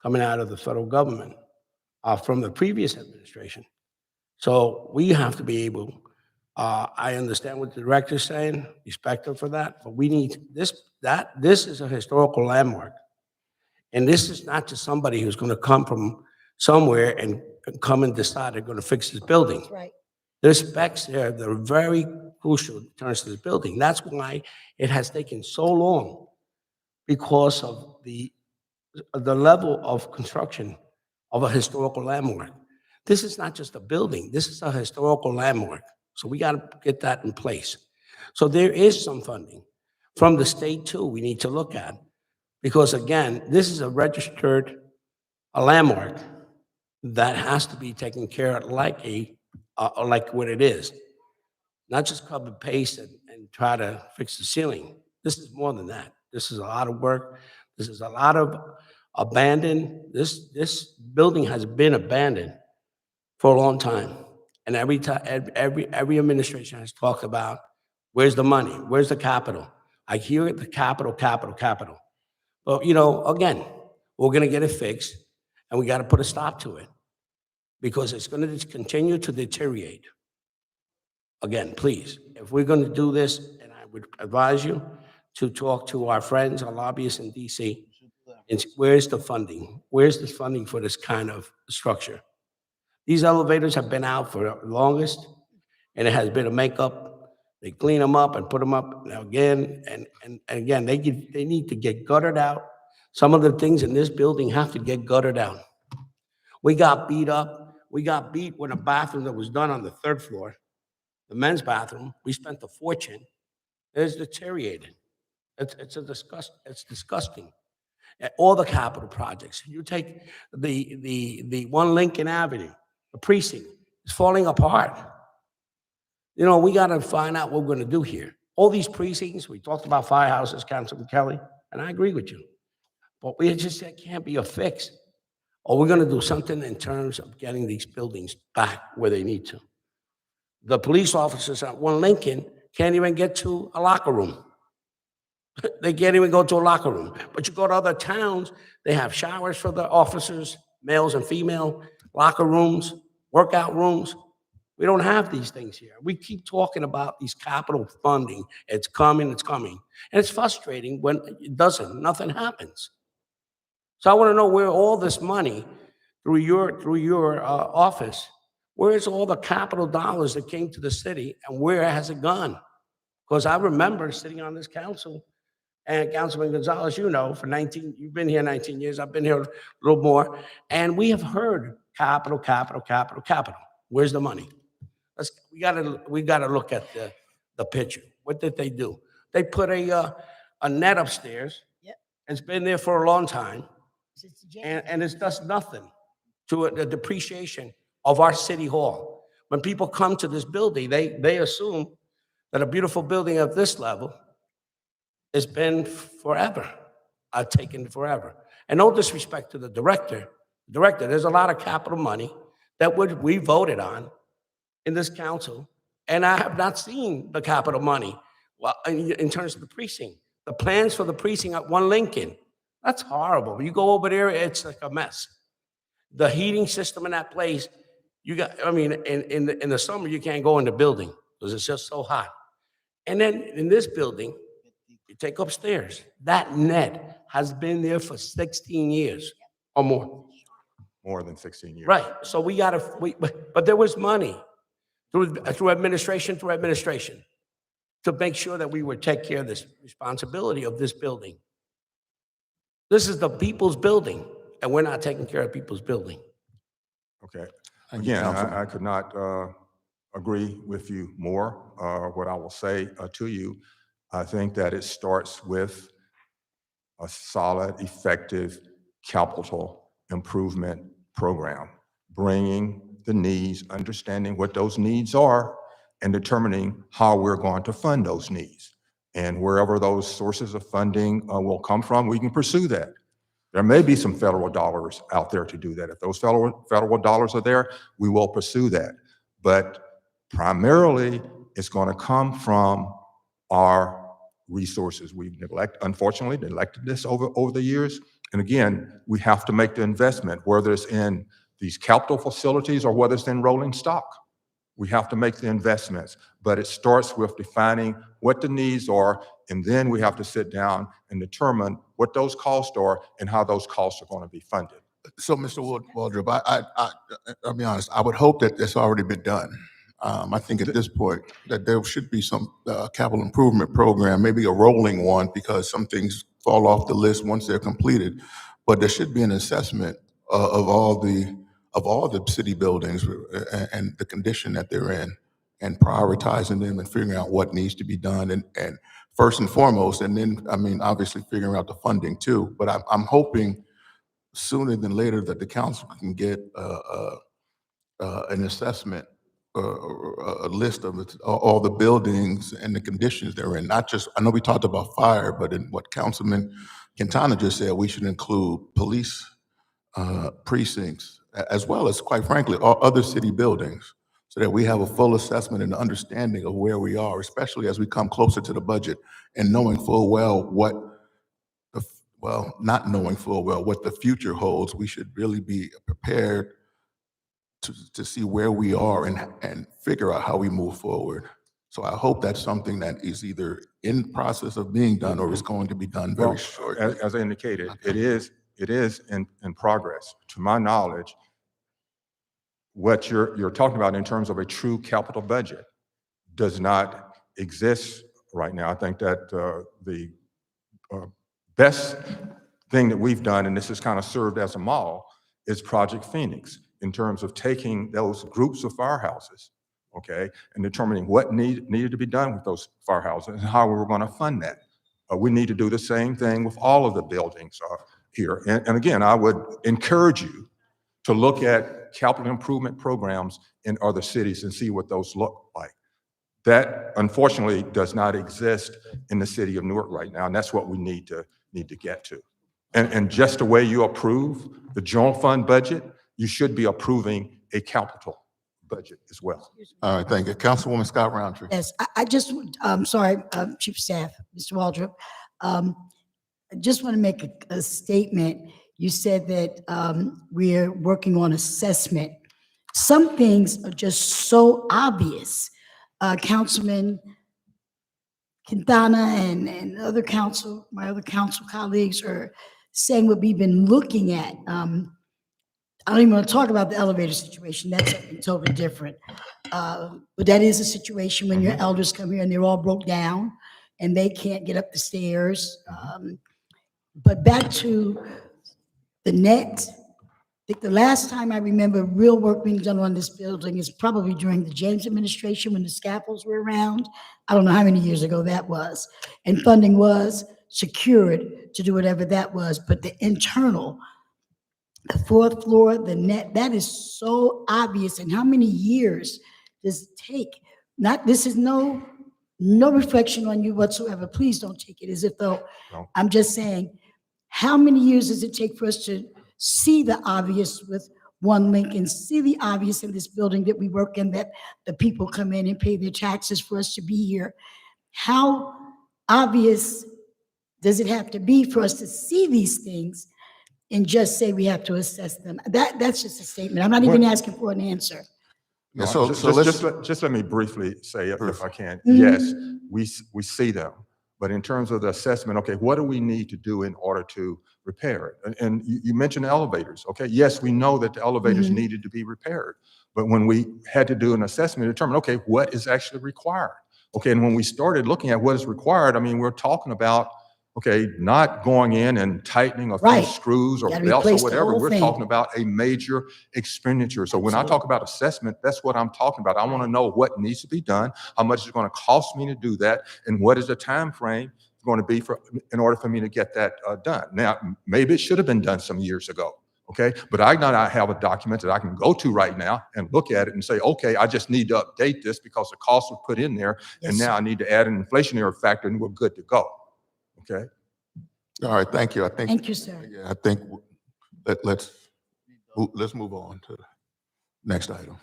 [SPEAKER 13] coming out of the federal government from the previous administration. So we have to be able, I understand what the director's saying, respect her for that, but we need this is a historical landmark. And this is not just somebody who's going to come from somewhere and come and decide they're going to fix this building.
[SPEAKER 5] That's right.
[SPEAKER 13] There's specs there that are very crucial in terms of this building. That's why it has taken so long, because of the level of construction of a historical landmark. This is not just a building. This is a historical landmark. So we got to get that in place. So there is some funding from the state too we need to look at. Because again, this is a registered landmark that has to be taken care of like what it is. Not just cut and paste and try to fix the ceiling. This is more than that. This is a lot of work. This is a lot of abandoned. This building has been abandoned for a long time. And every time, every administration has talked about, where's the money? Where's the capital? I hear it, the capital. But, you know, again, we're going to get it fixed, and we got to put a stop to it because it's going to just continue to deteriorate. Again, please, if we're going to do this, and I would advise you to talk to our friends, our lobbyists in DC, and where's the funding? Where's the funding for this kind of structure? These elevators have been out for the longest, and it has been a makeup. They clean them up and put them up again, and again, they need to get guttered out. Some of the things in this building have to get guttered out. We got beat up. We got beat with a bathroom that was done on the 3rd floor, the men's bathroom. We spent a fortune. It's deteriorated. It's disgusting. All the capital projects. You take the 1 Lincoln Avenue, the precinct, it's falling apart. You know, we got to find out what we're going to do here. All these precincts, we talked about firehouses, Councilman Kelly, and I agree with you. But that can't be a fix. Or we're going to do something in terms of getting these buildings back where they need to. The police officers at 1 Lincoln can't even get to a locker room. They can't even go to a locker room. But you go to other towns, they have showers for the officers, males and female, locker rooms, workout rooms. We don't have these things here. We keep talking about these capital funding. It's coming. And it's frustrating when it doesn't. Nothing happens. So I want to know where all this money through your office, where's all the capital dollars that came to the city and where has it gone? Because I remember sitting on this council, and Councilman Gonzalez, you know, you've been here 19 years, I've been here a little more, and we have heard capital. Where's the money? We gotta look at the picture. What did they do? They put a net upstairs.
[SPEAKER 5] Yep.
[SPEAKER 13] It's been there for a long time, and it does nothing to the depreciation of our city hall. When people come to this building, they assume that a beautiful building of this level has been forever, taken forever. And no disrespect to the director. There's a lot of capital money that we voted on in this council, and I have not seen the capital money in terms of the precinct. The plans for the precinct at 1 Lincoln, that's horrible. You go over there, it's like a mess. The heating system in that place, in the summer, you can't go in the building because it's just so hot. And then in this building, you take upstairs. That net has been there for 16 years or more.
[SPEAKER 9] More than 16 years.
[SPEAKER 13] Right. So but there was money through administration to make sure that we would take care of this responsibility of this building. This is the people's building, and we're not taking care of people's building.
[SPEAKER 9] Okay. Again, I could not agree with you more. What I will say to you, I think that it starts with a solid, effective capital improvement program, bringing the needs, understanding what those needs are, and determining how we're going to fund those needs. And wherever those sources of funding will come from, we can pursue that. There may be some federal dollars out there to do that. If those federal dollars are there, we will pursue that. But primarily, is going to come from our resources. We've unfortunately neglected this over the years. And again, we have to make the investment, whether it's in these capital facilities or whether it's in rolling stock. We have to make the investments, but it starts with defining what the needs are, and then we have to sit down and determine what those costs are and how those costs are going to be funded.
[SPEAKER 2] So, Mr. Waldrop, I'll be honest, I would hope that that's already been done. I think at this point that there should be some capital improvement program, maybe a rolling one, because some things fall off the list once they're completed. But there should be an assessment of all the city buildings and the condition that they're in, and prioritizing them and figuring out what needs to be done, and first and foremost, and then, I mean, obviously figuring out the funding too. But I'm hoping sooner than later that the council can get an assessment, a list of all the buildings and the conditions they're in. Not just, I know we talked about fire, but in what Councilman Quintana just said, we should include police precincts, as well as, quite frankly, all other city buildings, so that we have a full assessment and understanding of where we are, especially as we come closer to the budget, and knowing full well what not knowing full well what the future holds. We should really be prepared to see where we are and figure out how we move forward. So I hope that's something that is either in process of being done or is going to be done very shortly.
[SPEAKER 9] As I indicated, it is in progress. To my knowledge, what you're talking about in terms of a true capital budget does not exist right now. I think that the best thing that we've done, and this has kind of served as a model, is Project Phoenix, in terms of taking those groups of firehouses, okay, and determining what needed to be done with those firehouses and how we were going to fund that. We need to do the same thing with all of the buildings here. And again, I would encourage you to look at capital improvement programs in other cities and see what those look like. That, unfortunately, does not exist in the city of Newark right now, and that's what we need to get to. And just the way you approve the general fund budget, you should be approving a capital budget as well.
[SPEAKER 2] All right, thank you. Councilwoman Scott Roundtree.
[SPEAKER 5] Yes, I just, sorry, Chief of Staff, Mr. Waldrop. I just want to make a statement. You said that we're working on assessment. Some things are just so obvious. Councilman Quintana and other my other council colleagues are saying what we've been looking at. I don't even want to talk about the elevator situation. That's something totally different. But that is a situation when your elders come here and they're all broke down and they can't get up the stairs. But back to the net, I think the last time I remember real work being done on this building is probably during the James administration when the scaffolds were around. I don't know how many years ago that was. And funding was secured to do whatever that was. But the internal, the fourth floor, the net, that is so obvious. And how many years does it take? This is no reflection on you whatsoever. Please don't take it as if though,
[SPEAKER 9] No.
[SPEAKER 5] I'm just saying, how many years does it take for us to see the obvious with One Link and see the obvious in this building that we work in, that the people come in and pay their taxes for us to be here? How obvious does it have to be for us to see these things and just say we have to assess them? That's just a statement. I'm not even asking for an answer.
[SPEAKER 2] Yeah,
[SPEAKER 9] No, just let me briefly say, if I can, yes, we see them. But in terms of the assessment, okay, what do we need to do in order to repair it? And you mentioned elevators, okay? Yes, we know that the elevators needed to be repaired. But when we had to do an assessment, determine, okay, what is actually required? Okay, and when we started looking at what is required, I mean, we're talking about, okay, not going in and tightening a few screws or belts or whatever. We're talking about a major expenditure. So when I talk about assessment, that's what I'm talking about. I want to know what needs to be done, how much it's going to cost me to do that, and what is the time frame going to be in order for me to get that done. Now, maybe it should have been done some years ago. Okay, but I now have a document that I can go to right now and look at it and say, okay, I just need to update this because the costs were put in there, and now I need to add an inflationary factor, and we're good to go. Okay.
[SPEAKER 2] All right, thank you.
[SPEAKER 5] Thank you, sir.
[SPEAKER 2] Yeah, I think let's move on to the next item.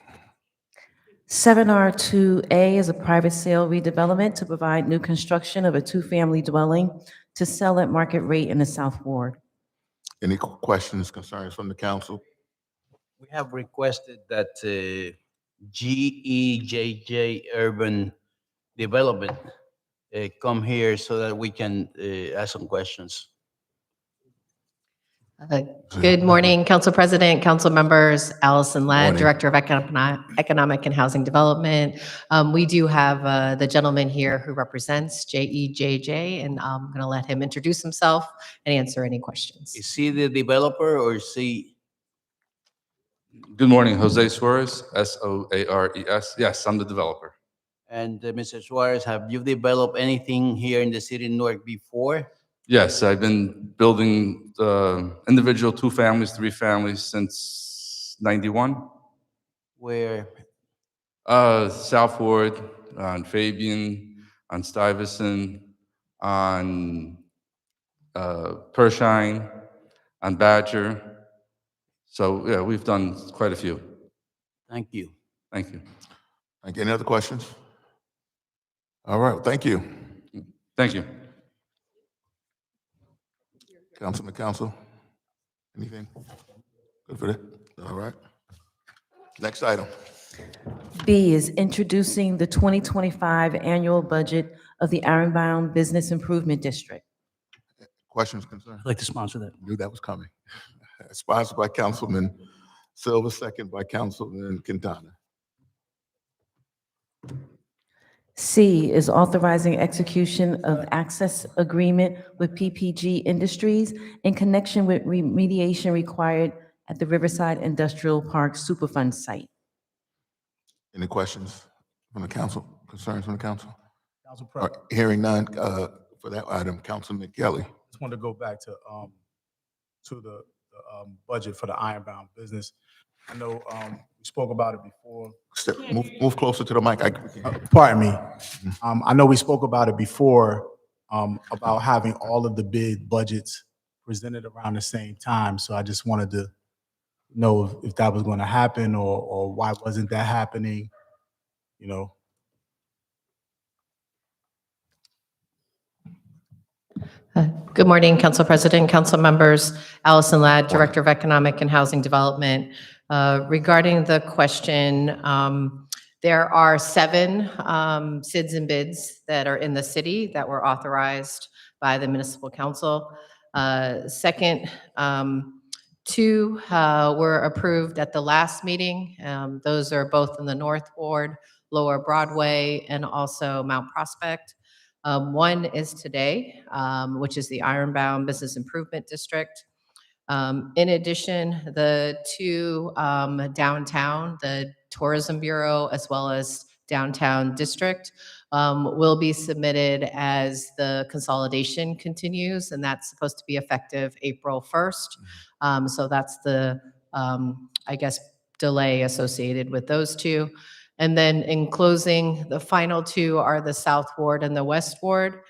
[SPEAKER 3] 7R2A is a private sale redevelopment to provide new construction of a two-family dwelling to sell at market rate in the South Ward.
[SPEAKER 2] Any questions, concerns from the council?
[SPEAKER 1] We have requested that GEJJ Urban Development come here so that we can ask some questions.
[SPEAKER 14] Good morning, Council President, council members, Allison Ladd,
[SPEAKER 2] Morning.
[SPEAKER 14] Director of Economic and Housing Development. We do have the gentleman here who represents JEJJ, and I'm going to let him introduce himself and answer any questions.
[SPEAKER 1] Is he the developer or is he?
[SPEAKER 15] Good morning, Jose Suarez, Soares. Yes, I'm the developer.
[SPEAKER 1] And Mr. Suarez, have you developed anything here in the city of Newark before?
[SPEAKER 15] Yes, I've been building individual 2 families, 3 families since 91.
[SPEAKER 1] Where?
[SPEAKER 15] Southward, on Fabian, on Stuyvesant, on Pershine, on Badger. So yeah, we've done quite a few.
[SPEAKER 1] Thank you.
[SPEAKER 15] Thank you.
[SPEAKER 2] Any other questions? All right, thank you.
[SPEAKER 15] Thank you.
[SPEAKER 2] Councilman, council, anything? Good for that? All right. Next item.
[SPEAKER 3] B is introducing the 2025 annual budget of the Ironbound Business Improvement District.
[SPEAKER 2] Questions, concerns?
[SPEAKER 12] I'd like to sponsor that.
[SPEAKER 2] Knew that was coming. Sponsored by Councilman Silva, second by Councilman Quintana.
[SPEAKER 3] C is authorizing execution of access agreement with PPG Industries in connection with remediation required at the Riverside Industrial Park Superfund site.
[SPEAKER 2] Any questions from the council, concerns from the council?
[SPEAKER 8] Council
[SPEAKER 2] All right,
[SPEAKER 8] President,
[SPEAKER 2] hearing none, for that item, Councilman Kelly.
[SPEAKER 8] just want to go back to the budget for the Ironbound business. I know we spoke about it before.
[SPEAKER 2] Move closer to the mic.
[SPEAKER 8] Pardon me. I know we spoke about it before, about having all of the bid budgets presented around the same time. So I just wanted to know if that was going to happen or why wasn't that happening, you know?
[SPEAKER 14] Good morning, Council President, council members. Allison Ladd, Director of Economic and Housing Development. Regarding the question, there are 7 SIDs and bids that are in the city that were authorized by the municipal council. Second, 2 were approved at the last meeting. Those are both in the North Ward, Lower Broadway, and also Mount Prospect. 1 is today, which is the Ironbound Business Improvement District. In addition, the 2 downtown, the Tourism Bureau, as well as Downtown District, will be submitted as the consolidation continues, and that's supposed to be effective April 1st. So that's the, I guess, delay associated with those 2. And then in closing, the final 2 are the South Ward and the West Ward.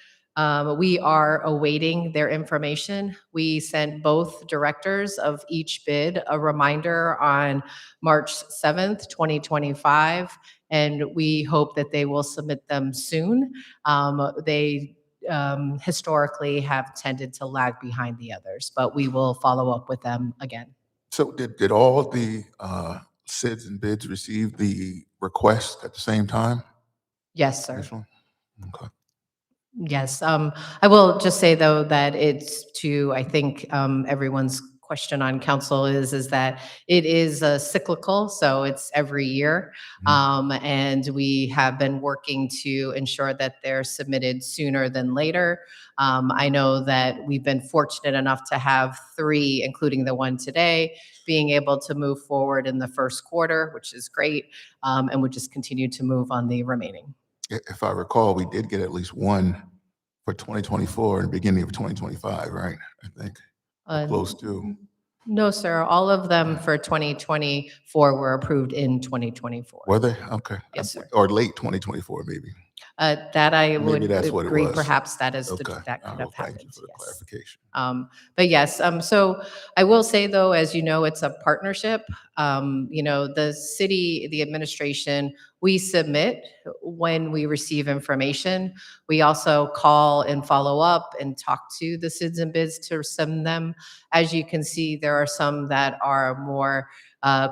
[SPEAKER 14] We are awaiting their information. We sent both directors of each bid a reminder on March 7th, 2025, and we hope that they will submit them soon. They historically have tended to lag behind the others, but we will follow up with them again.
[SPEAKER 2] So did all the SIDs and bids receive the request at the same time?
[SPEAKER 14] Yes, sir.
[SPEAKER 2] Initially? Okay.
[SPEAKER 14] Yes. I will just say, though, that it's to, I think, everyone's question on council is that it is cyclical, so it's every year. And we have been working to ensure that they're submitted sooner than later. I know that we've been fortunate enough to have 3, including the one today, being able to move forward in the first quarter, which is great. And we'll just continue to move on the remaining.
[SPEAKER 2] If I recall, we did get at least 1 for 2024 and the beginning of 2025, right? I think close to.
[SPEAKER 14] No, sir. All of them for 2024 were approved in 2024.
[SPEAKER 2] Were they? Okay.
[SPEAKER 14] Yes, sir.
[SPEAKER 2] Or late 2024, maybe.
[SPEAKER 14] That I
[SPEAKER 2] Maybe
[SPEAKER 14] would
[SPEAKER 2] that's what it
[SPEAKER 14] agree,
[SPEAKER 2] was.
[SPEAKER 14] perhaps that is,
[SPEAKER 2] Okay.
[SPEAKER 14] that
[SPEAKER 2] All
[SPEAKER 14] could
[SPEAKER 2] right,
[SPEAKER 14] have
[SPEAKER 2] thank you
[SPEAKER 14] happened,
[SPEAKER 2] for the
[SPEAKER 14] yes.
[SPEAKER 2] clarification.
[SPEAKER 14] But yes, so I will say though, as you know, it's a partnership. The city, the administration, we submit when we receive information. We also call and follow up and talk to the SIDS and BIDs to send them. As you can see, there are some that are more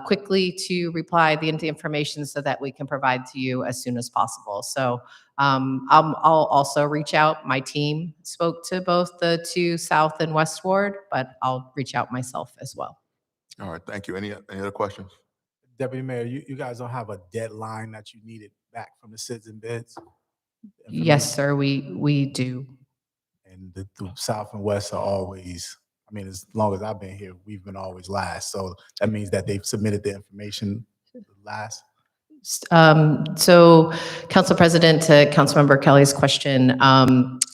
[SPEAKER 14] quickly to reply the information so that we can provide to you as soon as possible. So I'll also reach out. My team spoke to both the 2 South and West Ward, but I'll reach out myself as well.
[SPEAKER 2] All right, thank you. Any other questions?
[SPEAKER 8] Deputy Mayor, you guys don't have a deadline that you need it back from the SIDS and bids?
[SPEAKER 14] Yes, sir, we do.
[SPEAKER 8] And the South and West are always, I mean, as long as I've been here, we've been always last. So that means that they've submitted the information last.
[SPEAKER 14] So, Council President, to Councilmember Kelly's question,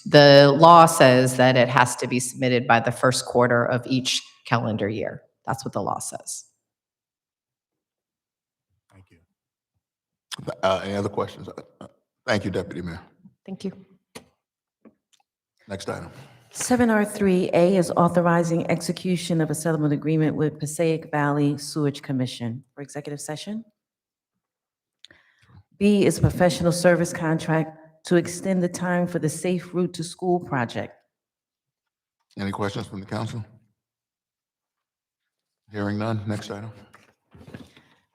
[SPEAKER 14] the law says that it has to be submitted by the first quarter of each calendar year. That's what the law says.
[SPEAKER 8] Thank you.
[SPEAKER 2] Any other questions? Thank you, Deputy Mayor.
[SPEAKER 3] Thank you.
[SPEAKER 2] Next item.
[SPEAKER 3] 7R3A is authorizing execution of a settlement agreement with Passaic Valley Sewage Commission for executive session. B is a professional service contract to extend the time for the Safe Route to School project.
[SPEAKER 2] Any questions from the council? Hearing none. Next item.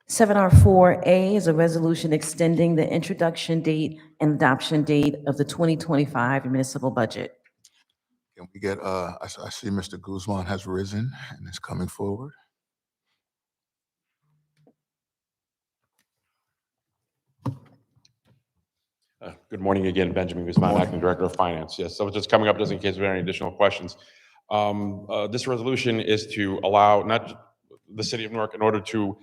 [SPEAKER 3] 7R4A is a resolution extending the introduction date and adoption date of the 2025 municipal budget.
[SPEAKER 2] Can we get, I see Mr. Guzman has risen and is coming forward.
[SPEAKER 7] Good morning again, Benjamin Guzman, Acting Director of Finance. Yes, so just coming up just in case there are any additional questions. This resolution is to allow not the city of Newark, in order to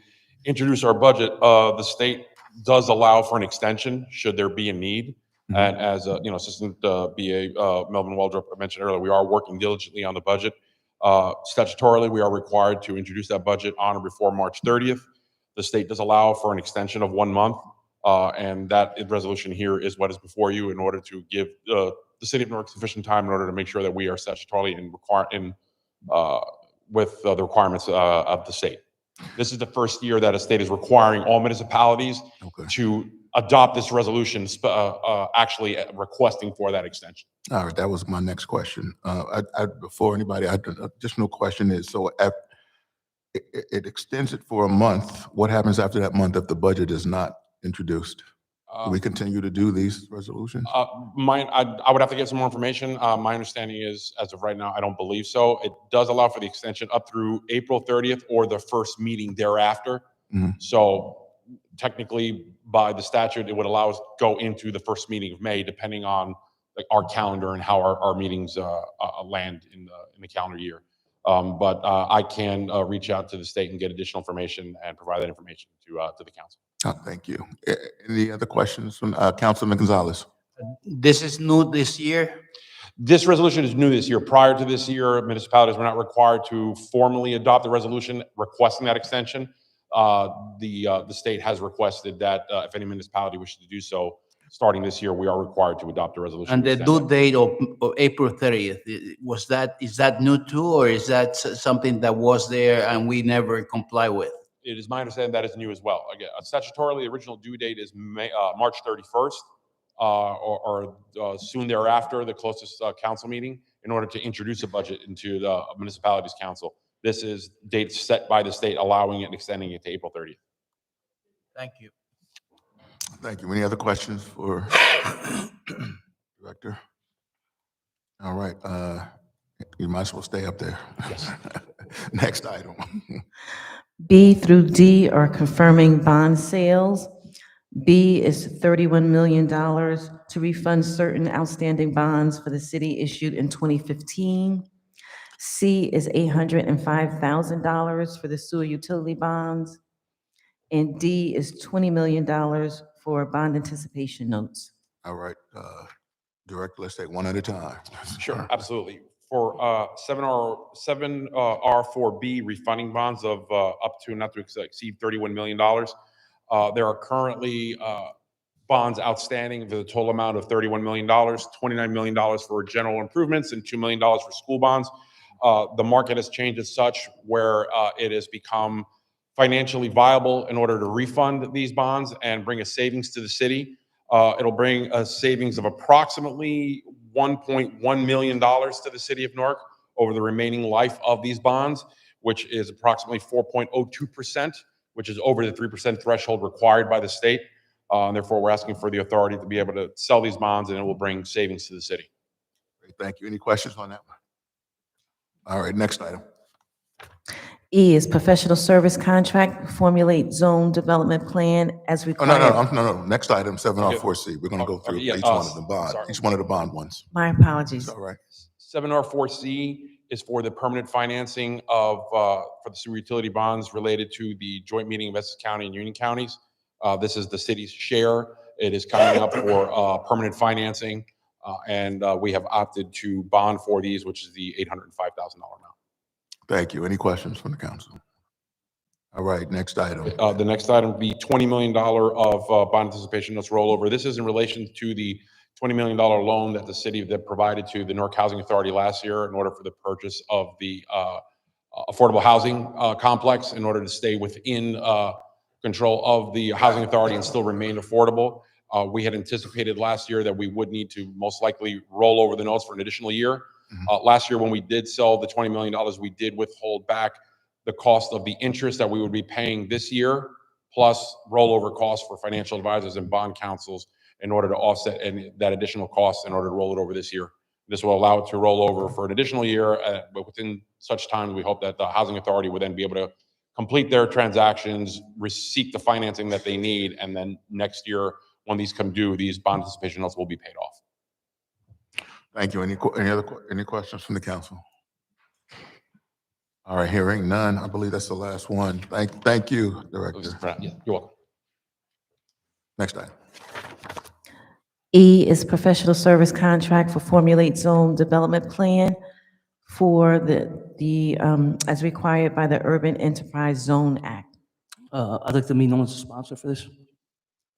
[SPEAKER 7] introduce our budget, the state does allow for an extension should there be a need. And as Assistant BA Melvin Waldrop mentioned earlier, we are working diligently on the budget. Statutorily, we are required to introduce that budget on or before March 30th. The state does allow for an extension of 1 month. And that resolution here is what is before you in order to give the city of Newark sufficient time in order to make sure that we are statutorily with the requirements of the state. This is the first year that a state is requiring all municipalities to adopt this resolution, actually requesting for that extension.
[SPEAKER 2] All right, that was my next question. Before anybody, additional question is, so it extends it for a month. What happens after that month if the budget is not introduced? Do we continue to do these resolutions?
[SPEAKER 7] I would have to get some more information. My understanding is, as of right now, I don't believe so. It does allow for the extension up through April 30th or the first meeting thereafter. So technically, by the statute, it would allow us to go into the first meeting of May, depending on our calendar and how our meetings land in the calendar year. But I can reach out to the state and get additional information and provide that information to the council.
[SPEAKER 2] Thank you. Any other questions from Councilman Gonzalez?
[SPEAKER 1] This is new this year?
[SPEAKER 7] This resolution is new this year. Prior to this year, municipalities were not required to formally adopt the resolution requesting that extension. The state has requested that if any municipality wishes to do so, starting this year, we are required to adopt a resolution.
[SPEAKER 1] And the due date of April 30th, is that new too, or is that something that was there and we never comply with?
[SPEAKER 7] It is my understanding that is new as well. Again, statutorily, the original due date is March 31st, or soon thereafter, the closest council meeting, in order to introduce a budget into the municipality's council. This is dates set by the state, allowing it and extending it to April 30th.
[SPEAKER 1] Thank you.
[SPEAKER 2] Thank you. Any other questions for Director? All right. You might as well stay up there.
[SPEAKER 7] Yes.
[SPEAKER 2] Next item.
[SPEAKER 3] B through D are confirming bond sales. B is $31 million to refund certain outstanding bonds for the city issued in 2015. C is $805,000 for the sewer utility bonds. And D is $20 million for bond anticipation notes.
[SPEAKER 2] All right. Director, let's take one at a time.
[SPEAKER 7] Sure, absolutely. For 7R4B refunding bonds of up to not to exceed $31 million, there are currently bonds outstanding for the total amount of $31 million, $29 million for general improvements, and $2 million for school bonds. The market has changed as such where it has become financially viable in order to refund these bonds and bring a savings to the city. It'll bring a savings of approximately $1.1 million to the city of Newark over the remaining life of these bonds, which is approximately 4.02%, which is over the 3% threshold required by the state. Therefore, we're asking for the authority to be able to sell these bonds, and it will bring savings to the city.
[SPEAKER 2] Great, thank you. Any questions on that one? All right, next item.
[SPEAKER 3] E is professional service contract, formulate zone development plan as
[SPEAKER 2] Oh,
[SPEAKER 3] required.
[SPEAKER 2] no. Next item, 7R4C. We're going to go through
[SPEAKER 7] yeah,
[SPEAKER 2] each one of the
[SPEAKER 7] sorry.
[SPEAKER 2] each one of the bond ones.
[SPEAKER 3] My apologies.
[SPEAKER 2] It's all right.
[SPEAKER 7] 7R4C is for the permanent financing of, for the sewer utility bonds related to the joint meeting of Essex County and Union Counties. This is the city's share. It is coming up for permanent financing, and we have opted to bond for these, which is the $805,000 amount.
[SPEAKER 2] Thank you. Any questions from the council? All right, next item.
[SPEAKER 7] The next item would be $20 million of bond anticipation notes rollover. This is in relation to the $20 million loan that the city that provided to the Newark Housing Authority last year in order for the purchase of the affordable housing complex in order to stay within control of the housing authority and still remain affordable. We had anticipated last year that we would need to most likely roll over the notes for an additional year. Last year, when we did sell the $20 million, we did withhold back the cost of the interest that we would be paying this year, plus rollover costs for financial advisors and bond counsels in order to offset that additional cost in order to roll it over this year. This will allow it to roll over for an additional year, but within such time, we hope that the housing authority will then be able to complete their transactions, seek the financing that they need, and then next year, when these come due, these bond anticipation notes will be paid off.
[SPEAKER 2] Thank you. Any questions from the council? All right, hearing none. I believe that's the last one. Thank you, Director.
[SPEAKER 7] Yeah, you're welcome.
[SPEAKER 2] Next item.
[SPEAKER 3] E is professional service contract for formulate zone development plan for the as required by the Urban Enterprise Zone Act.
[SPEAKER 12] I'd like to be known as a sponsor for this,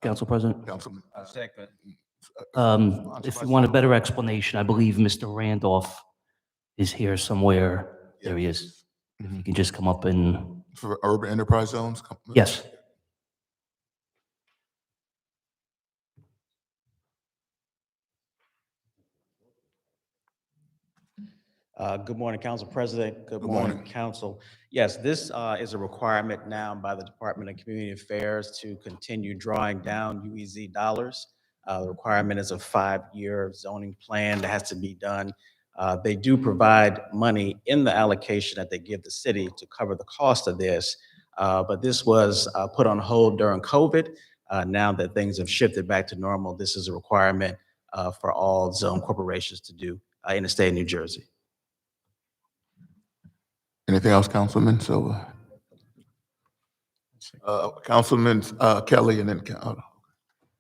[SPEAKER 12] Council President.
[SPEAKER 2] Councilman.
[SPEAKER 1] Second.
[SPEAKER 12] If you want a better explanation, I believe Mr. Randolph is here somewhere. There he is. If you can just come up and,
[SPEAKER 2] For urban enterprise zones?
[SPEAKER 12] yes.
[SPEAKER 16] Good morning, Council President. Good morning,
[SPEAKER 2] morning.
[SPEAKER 16] Council. Yes, this is a requirement now by the Department of Community Affairs to continue drawing down UEZ dollars. The requirement is a 5-year zoning plan that has to be done. They do provide money in the allocation that they give the city to cover the cost of this, but this was put on hold during COVID. Now that things have shifted back to normal, this is a requirement for all zone corporations to do in the state of New Jersey.
[SPEAKER 2] Anything else, Councilman? So, Councilman Kelly, and then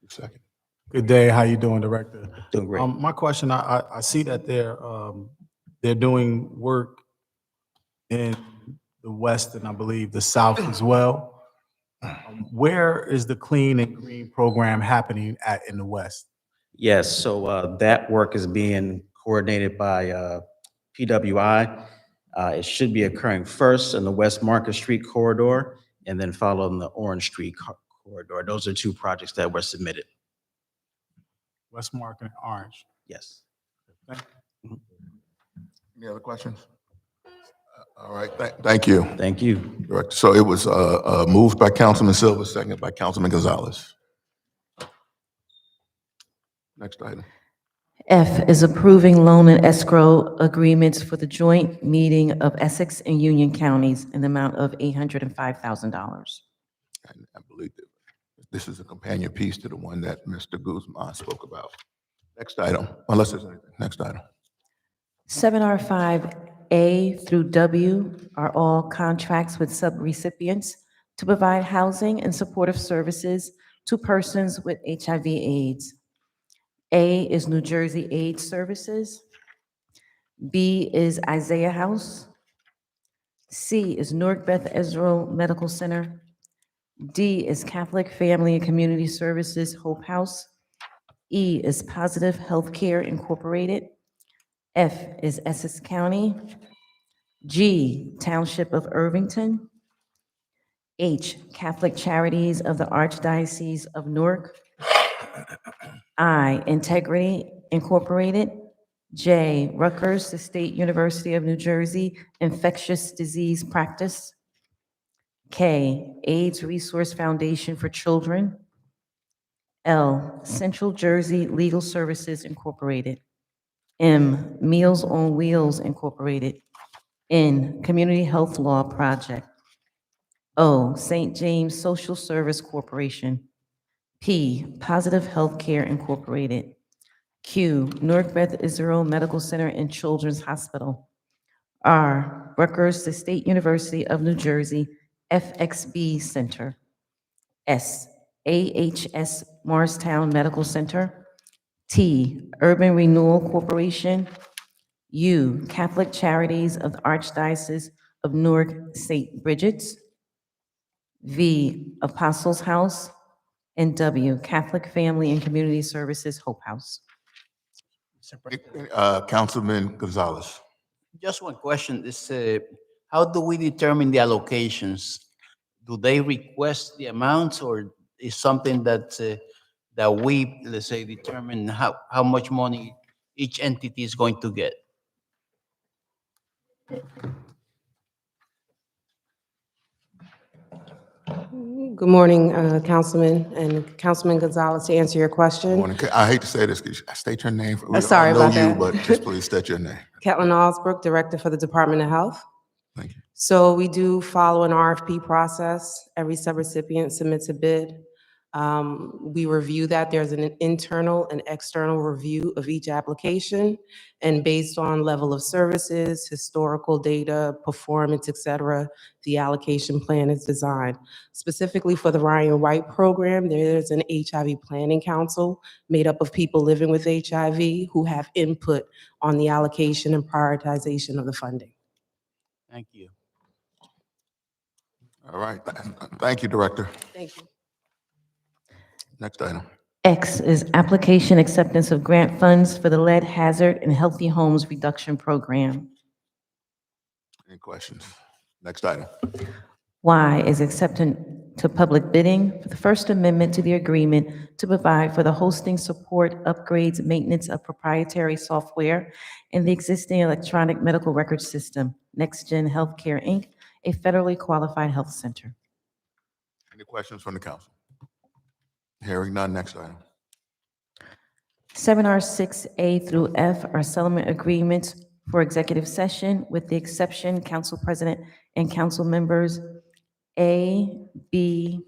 [SPEAKER 2] second.
[SPEAKER 8] Good day. How you doing, Director?
[SPEAKER 16] Doing great.
[SPEAKER 8] My question, I see that they're doing work in the west and I believe the south as well. Where is the clean and green program happening at in the west?
[SPEAKER 16] Yes, so that work is being coordinated by PWI. It should be occurring first in the West Market Street corridor and then followed in the Orange Street corridor. Those are 2 projects that were submitted.
[SPEAKER 8] West Market and Orange.
[SPEAKER 16] Yes.
[SPEAKER 2] Any other questions? All right, thank you.
[SPEAKER 16] Thank you.
[SPEAKER 2] Director. So it was moved by Councilman Silva, seconded by Councilman Gonzalez. Next item.
[SPEAKER 3] F is approving loan and escrow agreements for the joint meeting of Essex and Union Counties in the amount of $805,000.
[SPEAKER 2] I believe that this is a companion piece to the one that Mr. Guzman spoke about. Next item, unless there's anything. Next item.
[SPEAKER 3] 7R5A through W are all contracts with subrecipients to provide housing and supportive services to persons with HIV/AIDS. A is New Jersey AIDS Services. B is Isaiah House. C is Newark Beth Ezra Medical Center. D is Catholic Family and Community Services Hope House. E is Positive Healthcare Incorporated. F is Essex County. G, Township of Irvington. H, Catholic Charities of the Archdiocese of Newark. I, Integrity Incorporated. J, Rutgers, the State University of New Jersey Infectious Disease Practice. K, AIDS Resource Foundation for Children. L, Central Jersey Legal Services Incorporated. M, Meals on Wheels Incorporated. N, Community Health Law Project. O, St. James Social Service Corporation. P, Positive Healthcare Incorporated. Q, Newark Beth Israel Medical Center and Children's Hospital. R, Rutgers, the State University of New Jersey FXB Center. S, AHS Morristown Medical Center. T, Urban Renewal Corporation. U, Catholic Charities of the Archdiocese of Newark St. Bridget's. V, Apostles House. And W, Catholic Family and Community Services Hope House.
[SPEAKER 2] Councilman Gonzalez.
[SPEAKER 1] Just one question, this, how do we determine the allocations? Do they request the amounts, or is something that, that we, let's say, determine how much money each entity is going to get?
[SPEAKER 17] Good morning, Councilman and Councilman Gonzalez, to answer your question.
[SPEAKER 2] Morning. I hate to say this, could you state your name?
[SPEAKER 17] Sorry
[SPEAKER 2] I know
[SPEAKER 17] about
[SPEAKER 2] you,
[SPEAKER 17] that.
[SPEAKER 2] but just please state your name.
[SPEAKER 17] Ketlin Osbrook, Director for the Department of Health.
[SPEAKER 2] Thank you.
[SPEAKER 17] So we do follow an RFP process. Every subrecipient submits a bid. We review that. There's an internal and external review of each application. And based on level of services, historical data, performance, et cetera, the allocation plan is designed. Specifically for the Ryan White program, there's an HIV Planning Council made up of people living with HIV who have input on the allocation and prioritization of the funding.
[SPEAKER 1] Thank you.
[SPEAKER 2] All right. Thank you, Director.
[SPEAKER 17] Thank you.
[SPEAKER 2] Next item.
[SPEAKER 3] X is application acceptance of grant funds for the Lead Hazard and Healthy Homes Reduction Program.
[SPEAKER 2] Any questions? Next item.
[SPEAKER 3] Y is acceptance to public bidding for the First Amendment to the agreement to provide for the hosting, support, upgrades, maintenance of proprietary software in the existing electronic medical record system, NextGen Healthcare, Inc., a federally qualified health center.
[SPEAKER 2] Any questions from the council? Hearing none. Next item.
[SPEAKER 3] 7R6A through F are settlement agreements for executive session, with the exception council president and council members A, B,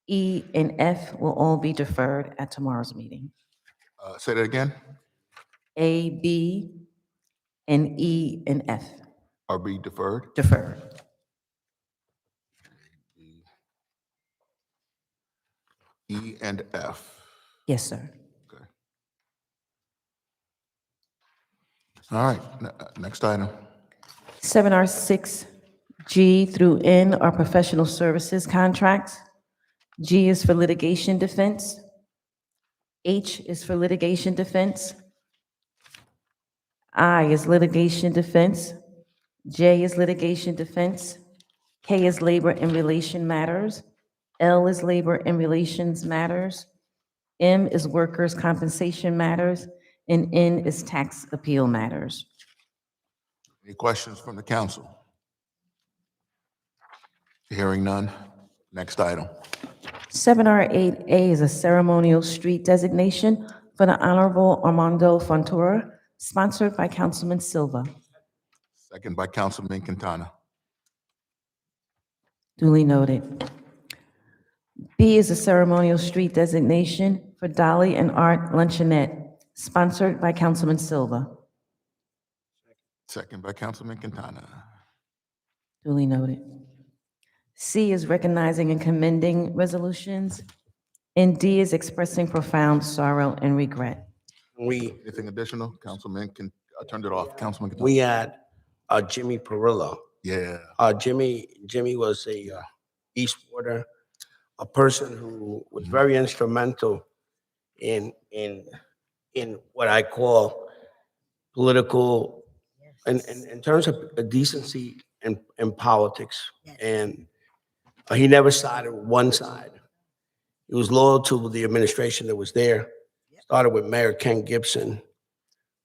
[SPEAKER 3] E, and F will all be deferred at tomorrow's meeting.
[SPEAKER 2] Say that again.
[SPEAKER 3] A, B, and E, and F
[SPEAKER 2] Are be deferred?
[SPEAKER 3] deferred.
[SPEAKER 2] E and F.
[SPEAKER 3] Yes, sir.
[SPEAKER 2] Okay. All right. Next item.
[SPEAKER 3] 7R6G through N are professional services contracts. G is for litigation defense. H is for litigation defense. I is litigation defense. J is litigation defense. K is labor and relation matters. L is labor and relations matters. M is workers' compensation matters. And N is tax appeal matters.
[SPEAKER 2] Any questions from the council? Hearing none. Next item.
[SPEAKER 3] 7R8A is a ceremonial street designation for the Honorable Armando Fontoura, sponsored by Councilman Silva.
[SPEAKER 2] Second by Councilman Quintana.
[SPEAKER 3] Duly noted. B is a ceremonial street designation for Dolly and Art Luncheonette, sponsored by Councilman Silva.
[SPEAKER 2] Second by Councilman Quintana.
[SPEAKER 3] Duly noted. C is recognizing and commending resolutions. And D is expressing profound sorrow and regret.
[SPEAKER 2] Anything additional? Councilman, I turned it off. Councilman Quintana.
[SPEAKER 13] We had Jimmy Perillo.
[SPEAKER 2] Yeah.
[SPEAKER 13] Jimmy was a East Water a person who was very instrumental in what I call political, in terms of decency and politics. And he never sided with one side. He was loyal to the administration that was there. Started with Mayor Ken Gibson,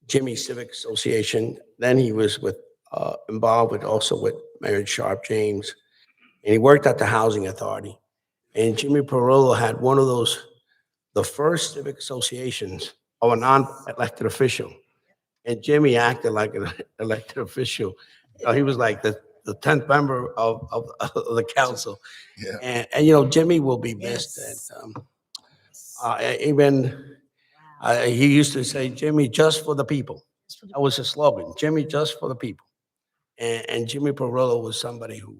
[SPEAKER 13] Jimmy Civic Association. Then he was involved with also with Mayor Sharp James, and he worked at the Housing Authority. And Jimmy Perillo had one of those, the first civic associations of a non-elected official. And Jimmy acted like an elected official. He was like the 10th member of the council.
[SPEAKER 2] Yeah.
[SPEAKER 13] And Jimmy will be missed. And he used to say, Jimmy, just for the people. That was his slogan, Jimmy, just for the people. And Jimmy Perillo was somebody who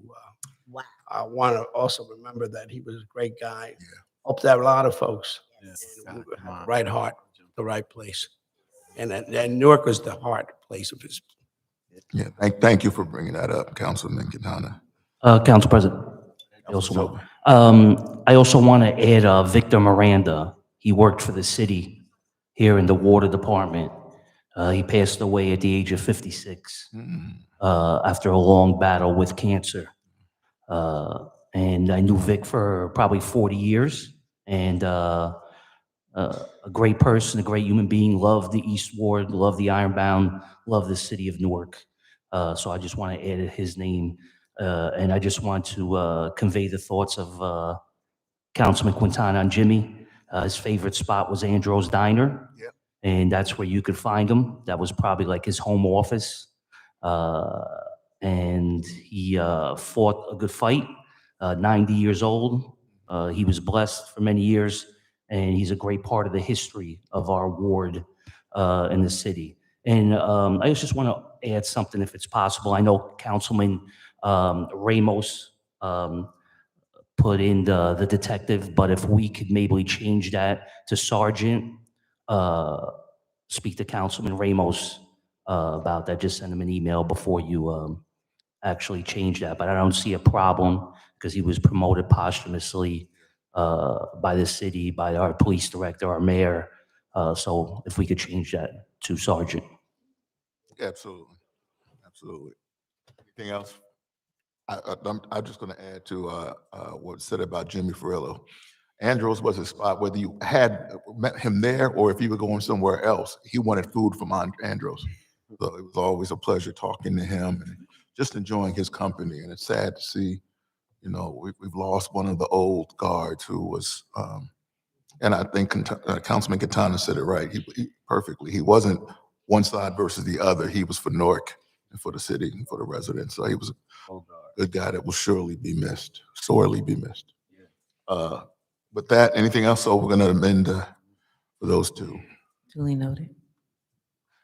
[SPEAKER 13] I want to also remember that he was a great guy. Hope that a lot of folks had the right heart, the right place. And Newark was the heart place of his.
[SPEAKER 2] Yeah, thank you for bringing that up, Councilman Quintana.
[SPEAKER 12] Council President, I also want to add Victor Miranda. He worked for the city here in the water department. He passed away at the age of 56 after a long battle with cancer. And I knew Vic for probably 40 years, and a great person, a great human being, loved the East Ward, loved the Ironbound, loved the city of Newark. So I just want to add his name, and I just want to convey the thoughts of Councilman Quintana on Jimmy. His favorite spot was Andros Diner, and that's where you could find him. That was probably like his home office. And he fought a good fight, 90 years old. He was blessed for many years, and he's a great part of the history of our ward in the city. And I just want to add something, if it's possible. I know Councilman Ramos put in the detective, but if we could maybe change that to sergeant, speak to Councilman Ramos about that. Just send him an email before you actually change that. But I don't see a problem because he was promoted posthumously by the city, by our police director, our mayor. So if we could change that to sergeant.
[SPEAKER 2] Absolutely, absolutely. Anything else? I'm just going to add to what was said about Jimmy Perillo. Andros was his spot, whether you had met him there or if you were going somewhere else, he wanted food from Andros. So it was always a pleasure talking to him and just enjoying his company. And it's sad to see, we've lost one of the old guards who was, and I think Councilman Quintana said it right, he perfectly. He wasn't one side versus the other. He was for Newark and for the city and for the residents. So he was a good guy that will surely be missed, sorely be missed. With that, anything else? So we're going to amend for those two.
[SPEAKER 3] Duly noted.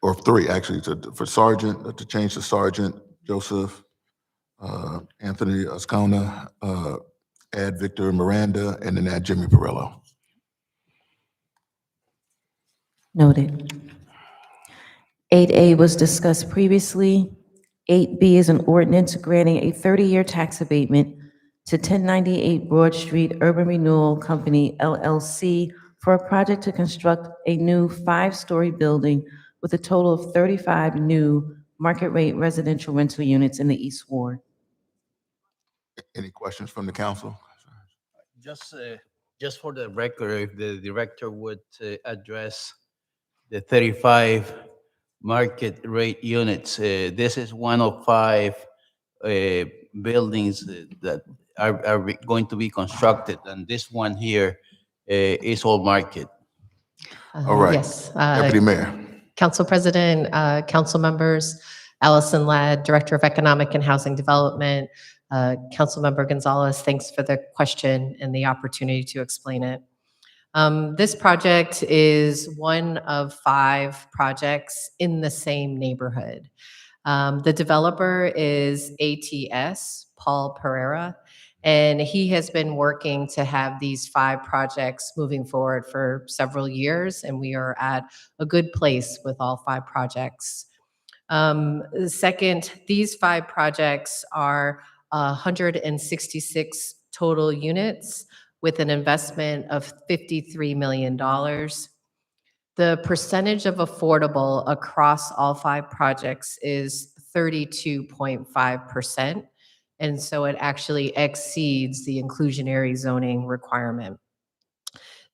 [SPEAKER 2] Or three, actually, for sergeant, to change to Sergeant Joseph Anthony Ascona, add Victor Miranda, and then add Jimmy Perillo.
[SPEAKER 3] Noted. 8A was discussed previously. 8B is an ordinance granting a 30-year tax abatement to 1098 Broad Street Urban Renewal Company, LLC, for a project to construct a new 5-story building with a total of 35 new market-rate residential rental units in the East Ward.
[SPEAKER 2] Any questions from the council?
[SPEAKER 1] Just for the record, if the director would address the 35 market rate units. This is one of 5 buildings that are going to be constructed, and this one here is all market.
[SPEAKER 2] All right.
[SPEAKER 14] Yes.
[SPEAKER 2] Deputy Mayor.
[SPEAKER 14] Council President, council members, Allison Ladd, Director of Economic and Housing Development. Councilmember Gonzalez, thanks for the question and the opportunity to explain it. This project is one of 5 projects in the same neighborhood. The developer is ATS, Paul Pereira, and he has been working to have these 5 projects moving forward for several years, and we are at a good place with all 5 projects. Second, these 5 projects are 166 total units with an investment of $53 million. The percentage of affordable across all 5 projects is 32.5%. And so it actually exceeds the inclusionary zoning requirement.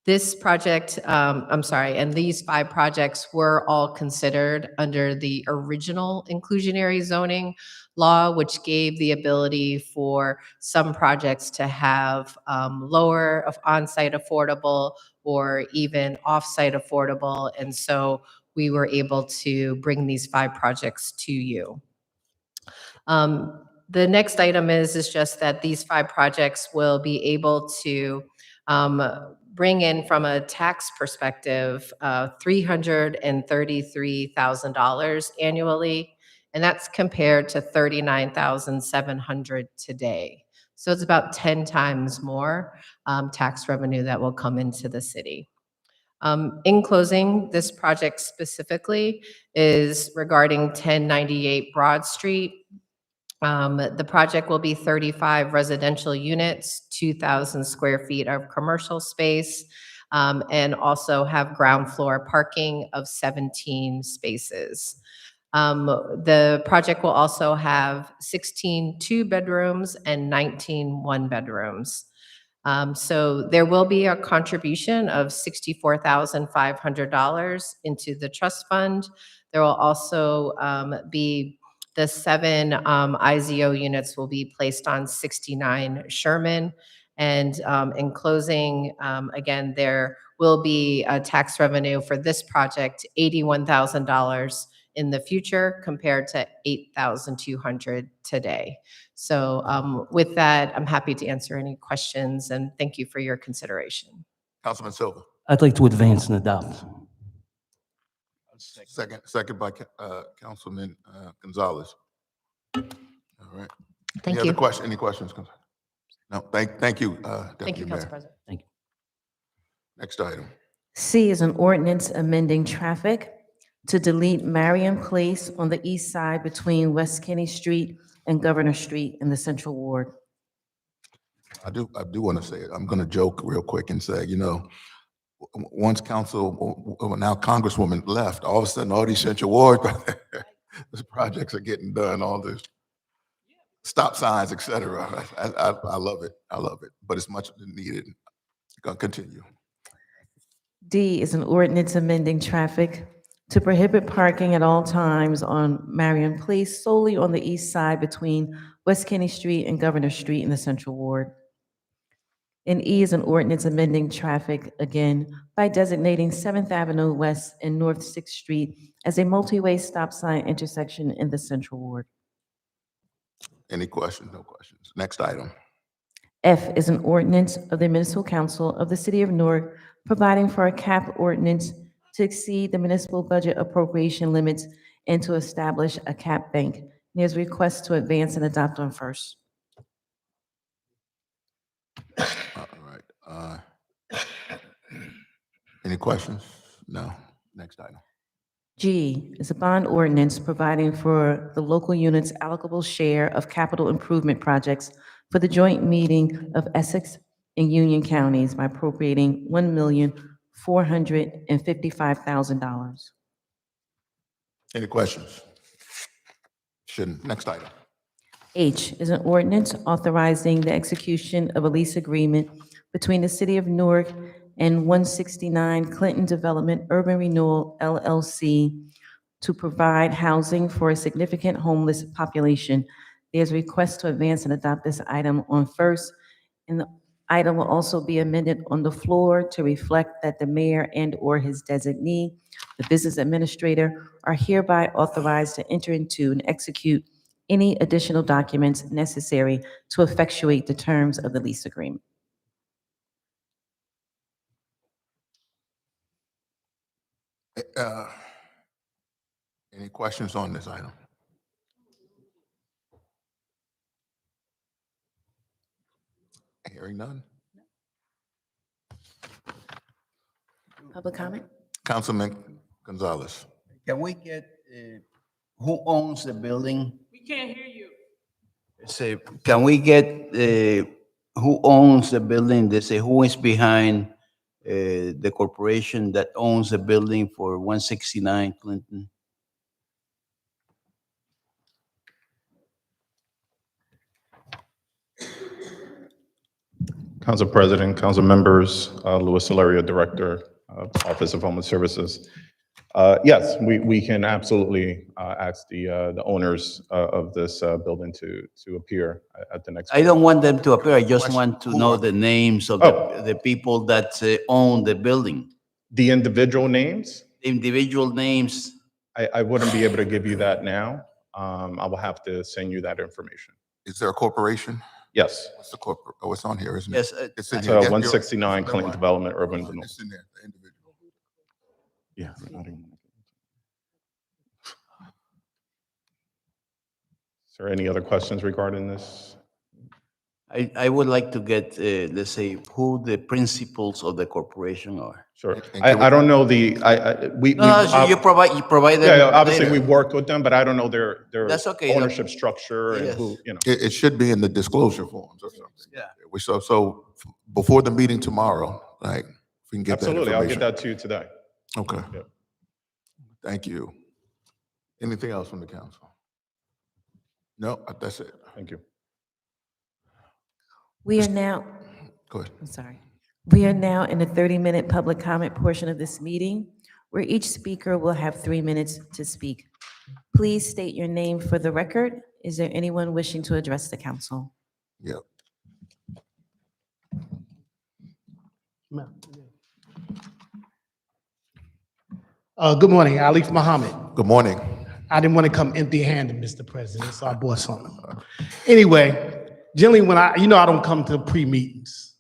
[SPEAKER 14] This project, and these 5 projects were all considered under the original inclusionary zoning law, which gave the ability for some projects to have lower of on-site affordable or even off-site affordable. And so we were able to bring these 5 projects to you. The next item is just that these 5 projects will be able to bring in, from a tax perspective, $333,000 annually, and that's compared to $39,700 today. So it's about 10 times more tax revenue that will come into the city. In closing, this project specifically is regarding 1098 Broad Street. The project will be 35 residential units, 2,000 square feet of commercial space, and also have ground floor parking of 17 spaces. The project will also have 16 two-bedrooms and 19 one-bedrooms. So there will be a contribution of $64,500 into the trust fund. There will also be the 7 IZO units will be placed on 69 Sherman. And in closing, again, there will be a tax revenue for this project, $81,000 in the future compared to $8,200 today. So with that, I'm happy to answer any questions, and thank you for your consideration.
[SPEAKER 2] Councilman Silva.
[SPEAKER 12] I'd like to advance and adopt.
[SPEAKER 2] Second by Councilman Gonzalez. All right.
[SPEAKER 14] Thank
[SPEAKER 2] Any
[SPEAKER 14] you.
[SPEAKER 2] other question? Any questions? No, thank you,
[SPEAKER 14] Thank
[SPEAKER 2] Deputy
[SPEAKER 14] you,
[SPEAKER 2] Mayor.
[SPEAKER 14] Council President.
[SPEAKER 12] Thank you.
[SPEAKER 2] Next item.
[SPEAKER 3] C is an ordinance amending traffic to delete Marion Place on the east side between West Kenny Street and Governor Street in the Central Ward.
[SPEAKER 2] I do want to say it. I'm going to joke real quick and say, once now Congresswoman left, all of a sudden all these Central Ward these projects are getting done, all this stop signs, et cetera. I love it. I love it, but it's much needed. Going to continue.
[SPEAKER 3] D is an ordinance amending traffic to prohibit parking at all times on Marion Place solely on the east side between West Kenny Street and Governor Street in the Central Ward. And E is an ordinance amending traffic, again, by designating 7th Avenue West and North 6th Street as a multi-way stop sign intersection in the Central Ward.
[SPEAKER 2] Any questions? No questions. Next item.
[SPEAKER 3] F is an ordinance of the Municipal Council of the City of Newark providing for a cap ordinance to exceed the municipal budget appropriation limits and to establish a cap bank. There's a request to advance and adopt on first.
[SPEAKER 2] All right. Any questions? No. Next item.
[SPEAKER 3] G is a bond ordinance providing for the local unit's allocable share of capital improvement projects for the joint meeting of Essex and Union counties by appropriating $1,455,000.
[SPEAKER 2] Any questions? Shouldn't. Next item.
[SPEAKER 3] H is an ordinance authorizing the execution of a lease agreement between the City of Newark and 169 Clinton Development Urban Renewal LLC to provide housing for a significant homeless population. There's a request to advance and adopt this item on first, and the item will also be amended on the floor to reflect that the mayor and/or his designee, the business administrator, are hereby authorized to enter into and execute any additional documents necessary to effectuate the terms of the lease agreement.
[SPEAKER 2] Any questions on this item? Hearing none.
[SPEAKER 3] Public comment?
[SPEAKER 2] Councilman Gonzalez.
[SPEAKER 1] Can we get, who owns the building?
[SPEAKER 13] We can't hear you.
[SPEAKER 1] Say, can we get who owns the building? They say who is behind the corporation that owns the building for 169 Clinton?
[SPEAKER 18] Council President, council members, Louis Solario, Director of Office of Homeless Services. Yes, we can absolutely ask the owners of this building to appear at the next.
[SPEAKER 1] I don't want them to appear. I just want to know the names of
[SPEAKER 18] Oh.
[SPEAKER 1] the people that own the building.
[SPEAKER 18] The individual names?
[SPEAKER 1] Individual names.
[SPEAKER 18] I wouldn't be able to give you that now. I will have to send you that information.
[SPEAKER 2] Is there a corporation?
[SPEAKER 18] Yes.
[SPEAKER 2] What's the corporate? Oh, it's on here, isn't it?
[SPEAKER 1] Yes.
[SPEAKER 2] It's in
[SPEAKER 18] It's
[SPEAKER 2] here. Yeah,
[SPEAKER 18] 169 Clinton Development, Urban Renewal.
[SPEAKER 2] It's in there, the individual.
[SPEAKER 18] Yeah. I don't wanna- Is there any other questions regarding this?
[SPEAKER 1] I would like to get, let's say, who the principals of the corporation are.
[SPEAKER 18] Sure. I don't know we.
[SPEAKER 1] No, so you provide them.
[SPEAKER 18] Yeah, obviously
[SPEAKER 1] later.
[SPEAKER 18] we worked with them, but I don't know their
[SPEAKER 1] That's okay.
[SPEAKER 18] ownership structure and
[SPEAKER 1] Yes.
[SPEAKER 18] who, you know.
[SPEAKER 2] It should be in the disclosure forms or something.
[SPEAKER 1] Yeah.
[SPEAKER 2] So before the meeting tomorrow, like, if we can get that
[SPEAKER 18] Absolutely, I'll get
[SPEAKER 2] information.
[SPEAKER 18] that to you today.
[SPEAKER 2] Okay.
[SPEAKER 18] Yep.
[SPEAKER 2] Thank you. Anything else from the council? No, that's it.
[SPEAKER 18] Thank you.
[SPEAKER 3] We are now,
[SPEAKER 2] Go ahead.
[SPEAKER 3] I'm sorry. We are now in the 30-minute public comment portion of this meeting, where each speaker will have 3 minutes to speak. Please state your name for the record. Is there anyone wishing to address the council?
[SPEAKER 2] Yep.
[SPEAKER 19] Good morning, Alif Muhammad.
[SPEAKER 2] Good morning.
[SPEAKER 19] I didn't want to come empty-handed, Mr. President, so I bought something. Anyway, generally when I don't come to pre-meetings,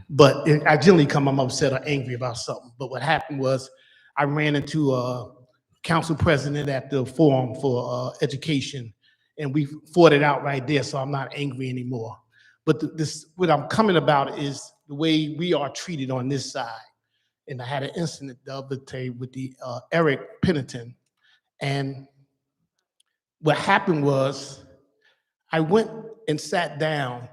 [SPEAKER 19] but I generally come, I'm upset or angry about something. But what happened was I ran into a council president at the Forum for Education, and we fought it out right there, so I'm not angry anymore. But what I'm coming about is the way we are treated on this side. And I had an incident the other day with the Eric Pennington. And what happened was I went and sat down.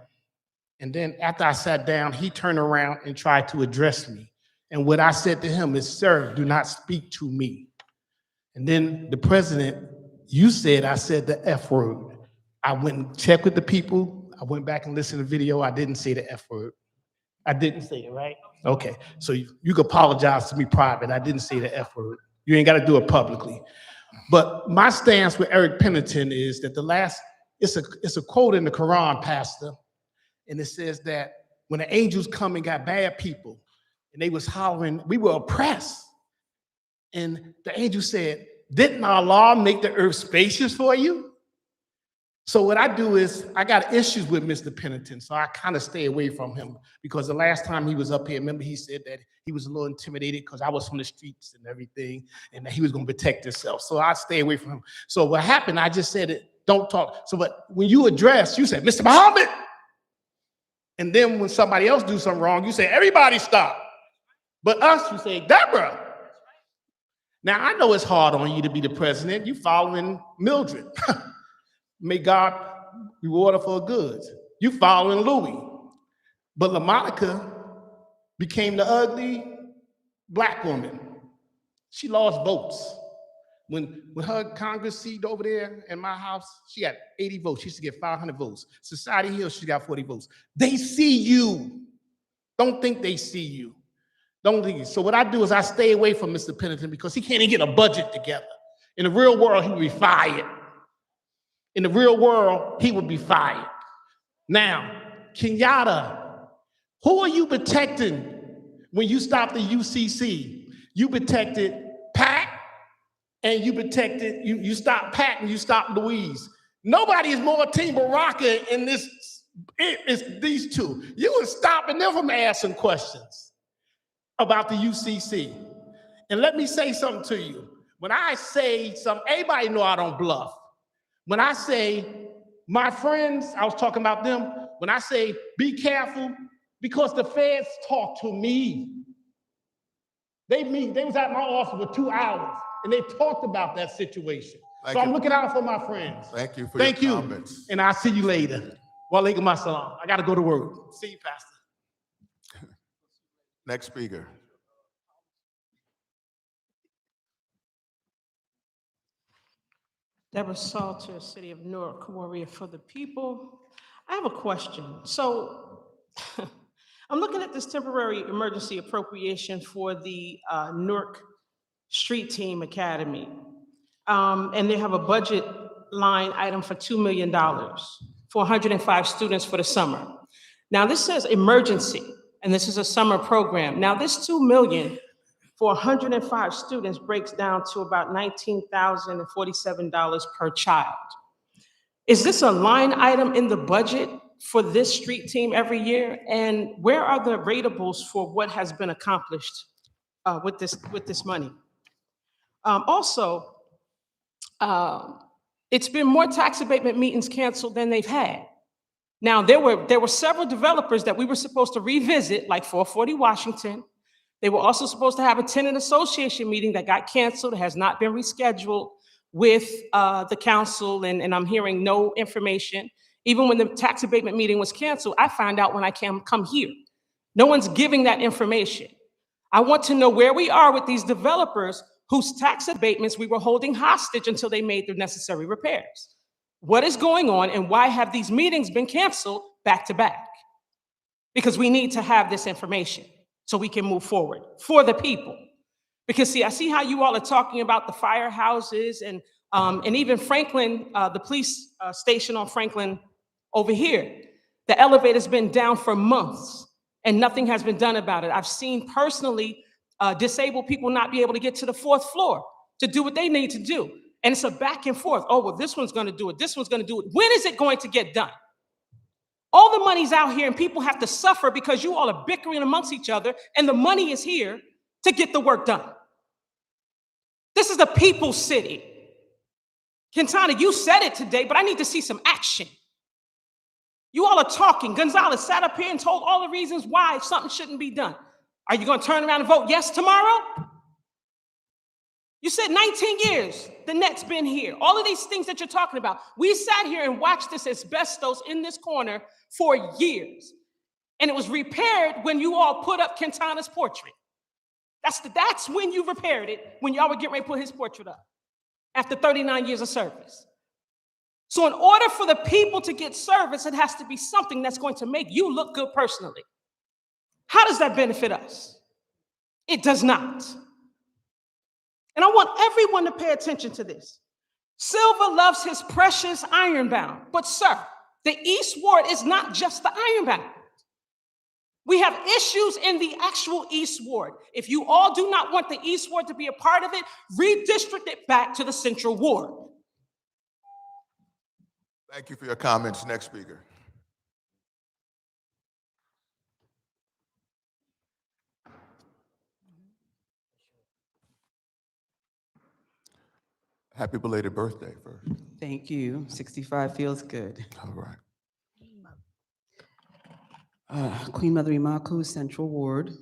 [SPEAKER 19] And then after I sat down, he turned around and tried to address me. And what I said to him is, sir, do not speak to me. And then the president, you said I said the F word. I went and checked with the people. I went back and listened to the video. I didn't say the F word. I didn't say it, right? Okay, so you can apologize to me private. I didn't say the F word. You ain't got to do it publicly. But my stance with Eric Pennington is that it's a quote in the Quran, Pastor, and it says that when the angels come and got bad people, and they was hollering, we were oppressed. And the angel said, didn't Allah make the earth spacious for you? So what I do is I got issues with Mr. Pennington, so I kind of stay away from him because the last time he was up here, remember he said that he was a little intimidated because I was from the streets and everything, and that he was going to protect himself. So I stay away from him. So what happened, I just said it, don't talk. So but when you address, you said, Mr. Muhammad. And then when somebody else do something wrong, you say, everybody stop. But us, you say, Deborah. Now I know it's hard on you to be the president. You following Mildred. May God reward her for her goods. You following Louis. But LaMonica became the ugly black woman. She lost votes. When her Congress seat over there in my house, she got 80 votes. She used to get 500 votes. Society Hill, she got 40 votes. They see you. Don't think they see you. Don't think. So what I do is I stay away from Mr. Pennington because he can't even get a budget together. In the real world, he would be fired. In the real world, he would be fired. Now, Kenyatta, who are you protecting when you stop the UCC? You protected Pat, and you protected, you stopped Pat and you stopped Louise. Nobody is more Team Baraka in this, it's these two. You were stopping them from asking questions about the UCC. And let me say something to you. When I say something, everybody know I don't bluff. When I say, my friends, I was talking about them, when I say, be careful, because the feds talk to me. They was at my office for 2 hours, and they talked about that situation. So I'm looking out for my friends.
[SPEAKER 2] Thank you for
[SPEAKER 19] your
[SPEAKER 2] comments.
[SPEAKER 19] And I'll see you later. Wa alaikum assalam. I gotta go to work. See you, Pastor.
[SPEAKER 2] Next speaker.
[SPEAKER 20] Deborah Salter, City of Newark, Warrior for the People. I have a question. So I'm looking at this temporary emergency appropriation for the Newark Street Team Academy. And they have a budget line item for $2 million for 105 students for the summer. Now this says emergency, and this is a summer program. Now this $2 million for 105 students breaks down to about $19,047 per child. Is this a line item in the budget for this street team every year? And where are the ratables for what has been accomplished with this money? Also, it's been more tax abatement meetings canceled than they've had. Now, there were several developers that we were supposed to revisit, like 440 Washington. They were also supposed to have a tenant association meeting that got canceled, has not been rescheduled with the council, and I'm hearing no information. Even when the tax abatement meeting was canceled, I find out when I come here. No one's giving that information. I want to know where we are with these developers whose tax abatements we were holding hostage until they made the necessary repairs. What is going on, and why have these meetings been canceled back to back? Because we need to have this information so we can move forward for the people. Because see, I see how you all are talking about the firehouses and even Franklin, the police station on Franklin over here. The elevator's been down for months and nothing has been done about it. I've seen personally disabled people not be able to get to the 4th floor to do what they need to do. And it's a back and forth. Oh, well, this one's gonna do it. This one's gonna do it. When is it going to get done? All the money's out here and people have to suffer because you all are bickering amongst each other and the money is here to get the work done. This is the people's city. Quintana, you said it today, but I need to see some action. You all are talking. Gonzalez sat up here and told all the reasons why something shouldn't be done. Are you going to turn around and vote yes tomorrow? You said 19 years, the net's been here. All of these things that you're talking about. We sat here and watched this asbestos in this corner for years. And it was repaired when you all put up Quintana's portrait. That's when you repaired it, when y'all were getting ready to put his portrait up after 39 years of service. So in order for the people to get service, it has to be something that's going to make you look good personally. How does that benefit us? It does not. And I want everyone to pay attention to this. Silver loves his precious ironbound, but sir, the East Ward is not just the ironbound. We have issues in the actual East Ward. If you all do not want the East Ward to be a part of it, redistrict it back to the Central Ward.
[SPEAKER 2] Thank you for your comments. Next speaker. Happy belated birthday first.
[SPEAKER 21] Thank you. 65 feels good.
[SPEAKER 2] All right.
[SPEAKER 21] Queen Mother Imaku, Central Ward.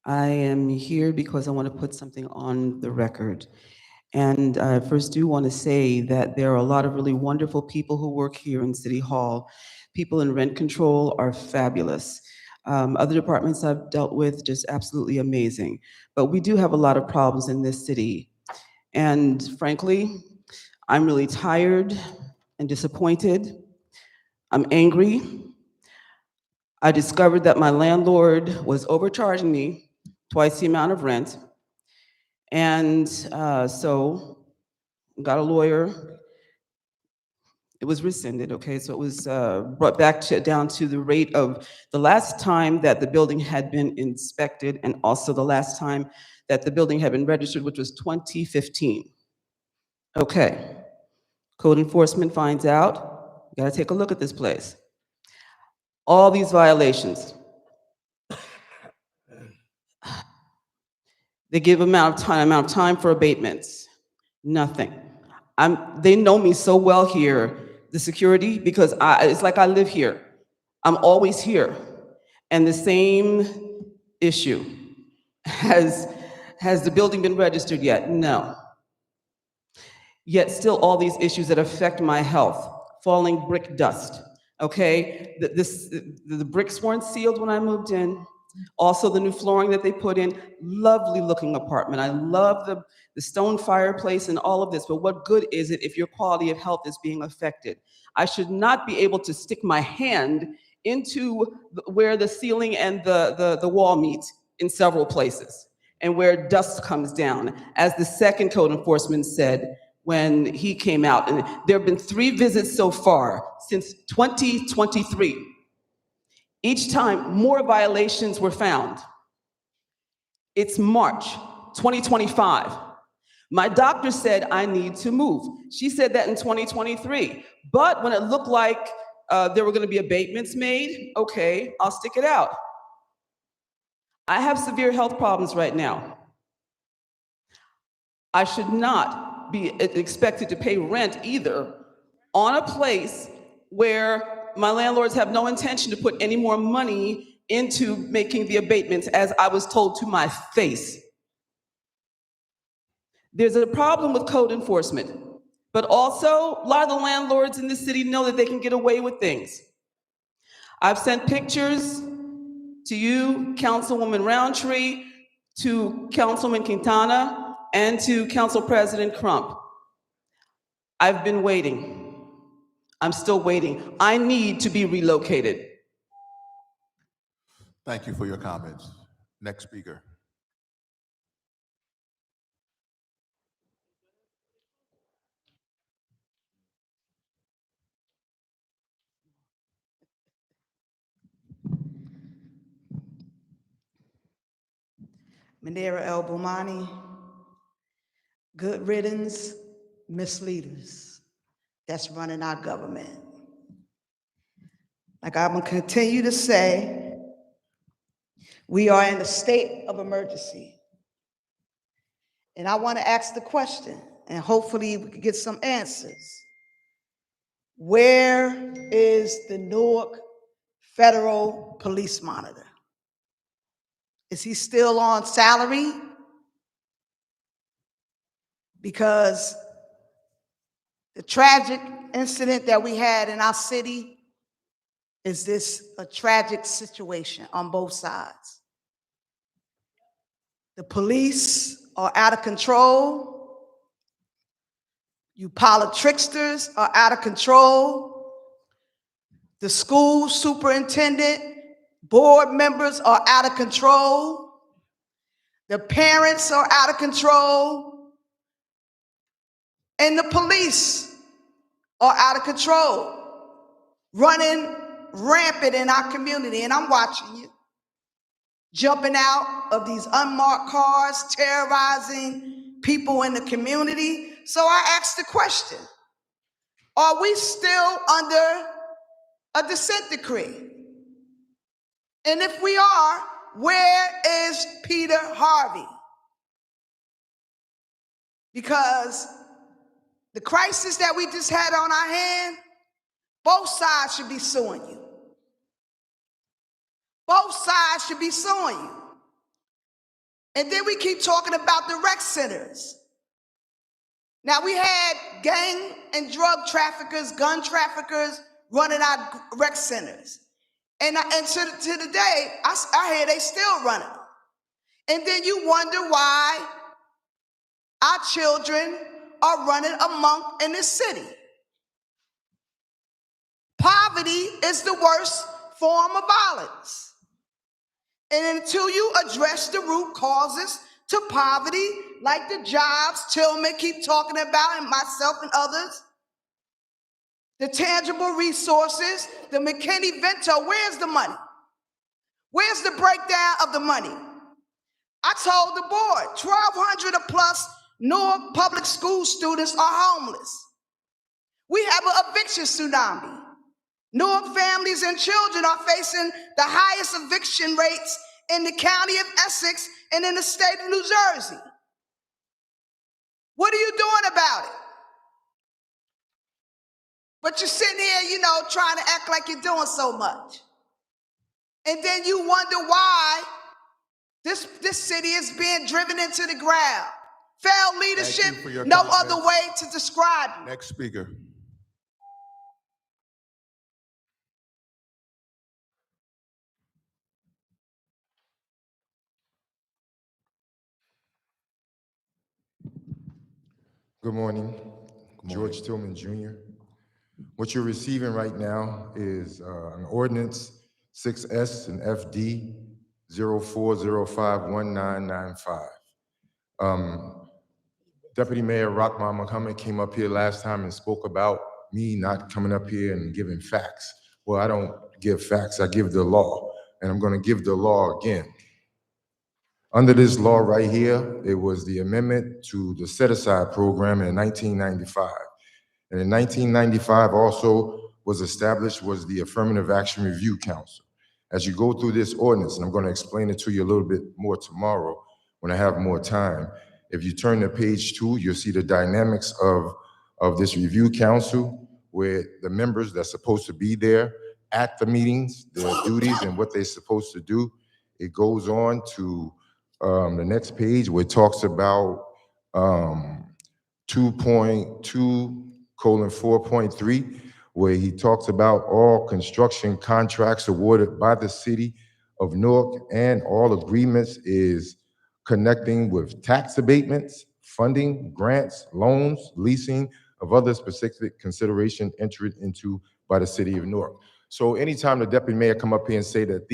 [SPEAKER 21] I am here because I want to put something on the record. And I first do want to say that there are a lot of really wonderful people who work here in City Hall. People in rent control are fabulous. Other departments I've dealt with, just absolutely amazing. But we do have a lot of problems in this city. And frankly, I'm really tired and disappointed. I'm angry. I discovered that my landlord was overcharging me twice the amount of rent. And so got a lawyer. It was rescinded, okay? So it was brought back down to the rate of the last time that the building had been inspected and also the last time that the building had been registered, which was 2015. Okay, code enforcement finds out, you gotta take a look at this place. All these violations. They give amount of time for abatements, nothing. They know me so well here, the security, because it's like I live here. I'm always here. And the same issue. Has the building been registered yet? No. Yet still all these issues that affect my health, falling brick dust, Okay, the bricks weren't sealed when I moved in. Also, the new flooring that they put in, lovely looking apartment. I love the stone fireplace and all of this, but what good is it if your quality of health is being affected? I should not be able to stick my hand into where the ceiling and the wall meet in several places, and where dust comes down, as the second code enforcement said when he came out. And there have been 3 visits so far since 2023. Each time, more violations were found. It's March 2025. My doctor said I need to move. She said that in 2023. But when it looked like there were going to be abatements made, okay, I'll stick it out. I have severe health problems right now. I should not be expected to pay rent either on a place where my landlords have no intention to put any more money into making the abatements, as I was told to my face. There's a problem with code enforcement, but also a lot of the landlords in the city know that they can get away with things. I've sent pictures to you, Councilwoman Roundtree, to Councilman Quintana, and to Council President Crump. I've been waiting. I'm still waiting. I need to be relocated.
[SPEAKER 2] Thank you for your comments. Next speaker.
[SPEAKER 4] Manera El Bomani, good riddance, misleaders that's running our government. Like I'm gonna continue to say, we are in a state of emergency. And I wanna ask the question, and hopefully we can get some answers. Where is the Newark Federal Police Monitor? Is he still on salary? Because the tragic incident that we had in our city is this a tragic situation on both sides. The police are out of control. You politricksters are out of control. The school superintendent, board members are out of control. The parents are out of control. And the police are out of control, running rampant in our community. And I'm watching you, jumping out of these unmarked cars, terrorizing people in the community. So I asked the question, are we still under a consent decree? And if we are, where is Peter Harvey? Because the crisis that we just had on our hand, both sides should be suing you. Both sides should be suing you. And then we keep talking about the rec centers. Now we had gang and drug traffickers, gun traffickers running our rec centers. And to the day, I hear they still running. And then you wonder why our children are running amok in this city. Poverty is the worst form of violence. And until you address the root causes to poverty, like the jobs Tillman keep talking about, and myself and others, the tangible resources, the McKinney-Vento, where's the money? Where's the breakdown of the money? I told the board, 1,200 plus Newark public school students are homeless. We have an eviction tsunami. Newark families and children are facing the highest eviction rates in the county of Essex and in the state of New Jersey. What are you doing about it? But you're sitting here, trying to act like you're doing so much. And then you wonder why this city is being driven into the ground. Failed leadership, no other way to describe it.
[SPEAKER 2] Next speaker.
[SPEAKER 6] Good morning. George Tillman Jr. What you're receiving right now is an ordinance 6S and FD 04051995. Deputy Mayor Rahman Muhammad came up here last time and spoke about me not coming up here and giving facts. Well, I don't give facts, I give the law, and I'm gonna give the law again. Under this law right here, it was the amendment to the set-aside program in 1995. And in 1995 also was established was the Affirmative Action Review Council. As you go through this ordinance, and I'm gonna explain it to you a little bit more tomorrow when I have more time, if you turn to page 2, you'll see the dynamics of this review council, where the members that's supposed to be there at the meetings, their duties and what they're supposed to do. It goes on to the next page where it talks about 2.2:4.3, where he talks about all construction contracts awarded by the city of Newark and all agreements is connecting with tax abatements, funding, grants, loans, leasing of other specific consideration entered into by the city of Newark. So anytime the deputy mayor come up here and say that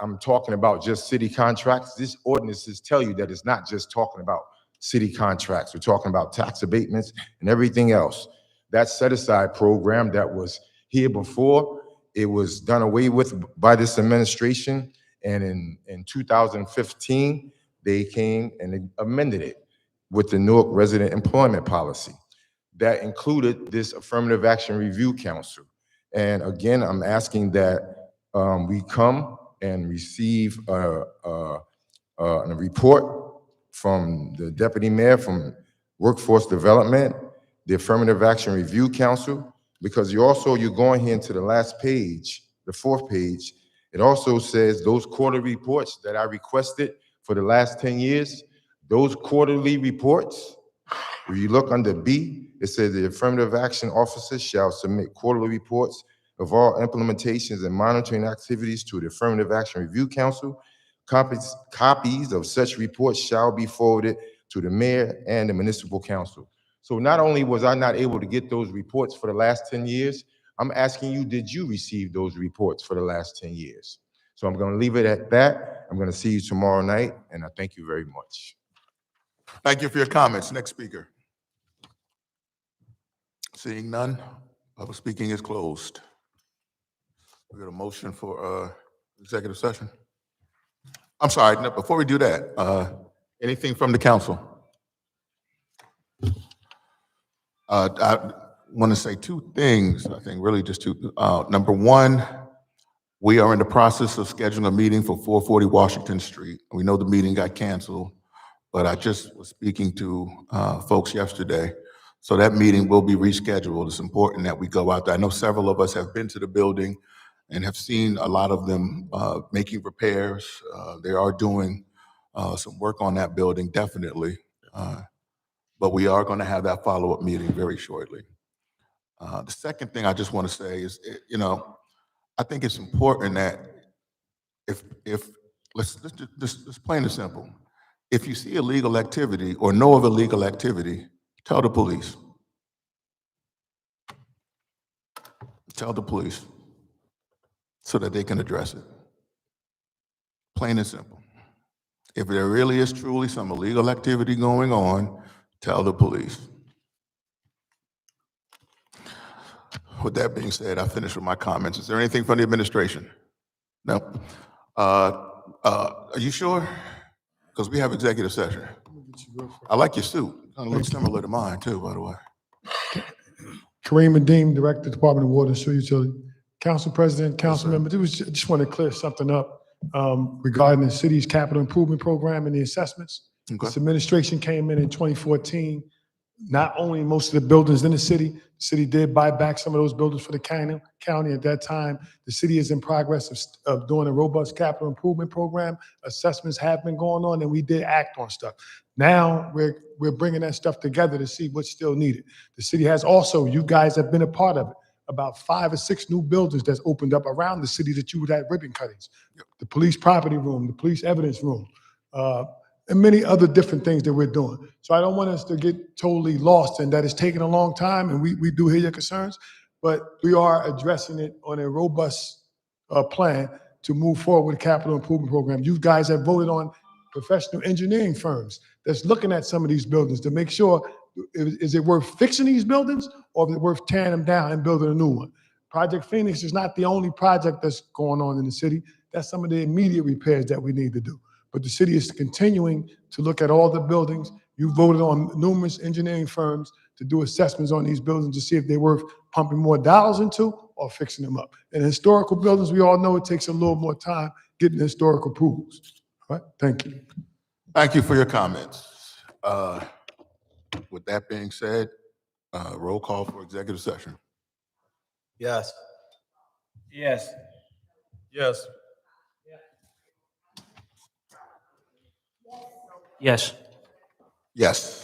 [SPEAKER 6] I'm talking about just city contracts, this ordinances tell you that it's not just talking about city contracts. We're talking about tax abatements and everything else. That set-aside program that was here before, it was done away with by this administration. And in 2015, they came and they amended it with the Newark Resident Employment Policy. That included this Affirmative Action Review Council. And again, I'm asking that we come and receive a report from the deputy mayor, from Workforce Development, the Affirmative Action Review Council, because you're going here into the last page, the 4th page. It also says those quarterly reports that I requested for the last 10 years, those quarterly reports, if you look under B, it says the affirmative action officers shall submit quarterly reports of all implementations and monitoring activities to the Affirmative Action Review Council. Copies of such reports shall be forwarded to the mayor and the municipal council. So not only was I not able to get those reports for the last 10 years, I'm asking you, did you receive those reports for the last 10 years? So I'm gonna leave it at that. I'm gonna see you tomorrow night, and I thank you very much.
[SPEAKER 2] Thank you for your comments. Next speaker. Seeing none, public speaking is closed. We got a motion for executive session. I'm sorry, no, before we do that, anything from the council? I want to say 2 things, I think really just 2. Number 1, we are in the process of scheduling a meeting for 440 Washington Street. We know the meeting got canceled, but I just was speaking to folks yesterday. So that meeting will be rescheduled. It's important that we go out there. I know several of us have been to the building and have seen a lot of them making repairs. They are doing some work on that building, definitely. But we are going to have that follow-up meeting very shortly. The second thing I just want to say is, I think it's important that if let's just plain and simple. If you see illegal activity or know of illegal activity, tell the police. Tell the police so that they can address it. Plain and simple. If there really is truly some illegal activity going on, tell the police. With that being said, I finished with my comments. Is there anything from the administration? No? Are you sure? Because we have executive session. I like your suit. Kind of looks similar to mine too, by the way.
[SPEAKER 22] Kareem Adeem, Director, Department of Water and Sewer Utility. Council President, council members, just want to clear something up regarding the city's capital improvement program and the assessments.
[SPEAKER 2] Okay.
[SPEAKER 22] This administration came in 2014. Not only most of the buildings in the city did buy back some of those buildings for the county at that time. The city is in progress of doing a robust capital improvement program. Assessments have been going on and we did act on stuff. Now we're bringing that stuff together to see what's still needed. The city has also, you guys have been a part of it, about 5 or 6 new buildings that's opened up around the city that you would have ribbon cuttings. The police property room, the police evidence room, and many other different things that we're doing. So I don't want us to get totally lost in that it's taking a long time, and we do hear your concerns, but we are addressing it on a robust plan to move forward with the capital improvement program. You guys have voted on professional engineering firms that's looking at some of these buildings to make sure, is it worth fixing these buildings or is it worth tearing them down and building a new one? Project Phoenix is not the only project that's going on in the city. That's some of the immediate repairs that we need to do. But the city is continuing to look at all the buildings. You voted on numerous engineering firms to do assessments on these buildings to see if they're worth pumping more dollars into or fixing them up. And historical buildings, we all know it takes a little more time getting historical approvals. All right, thank you.
[SPEAKER 2] Thank you for your comments. With that being said, roll call for executive session.
[SPEAKER 10] Yes. Yes. Yes.
[SPEAKER 12] Yes.
[SPEAKER 2] Yes.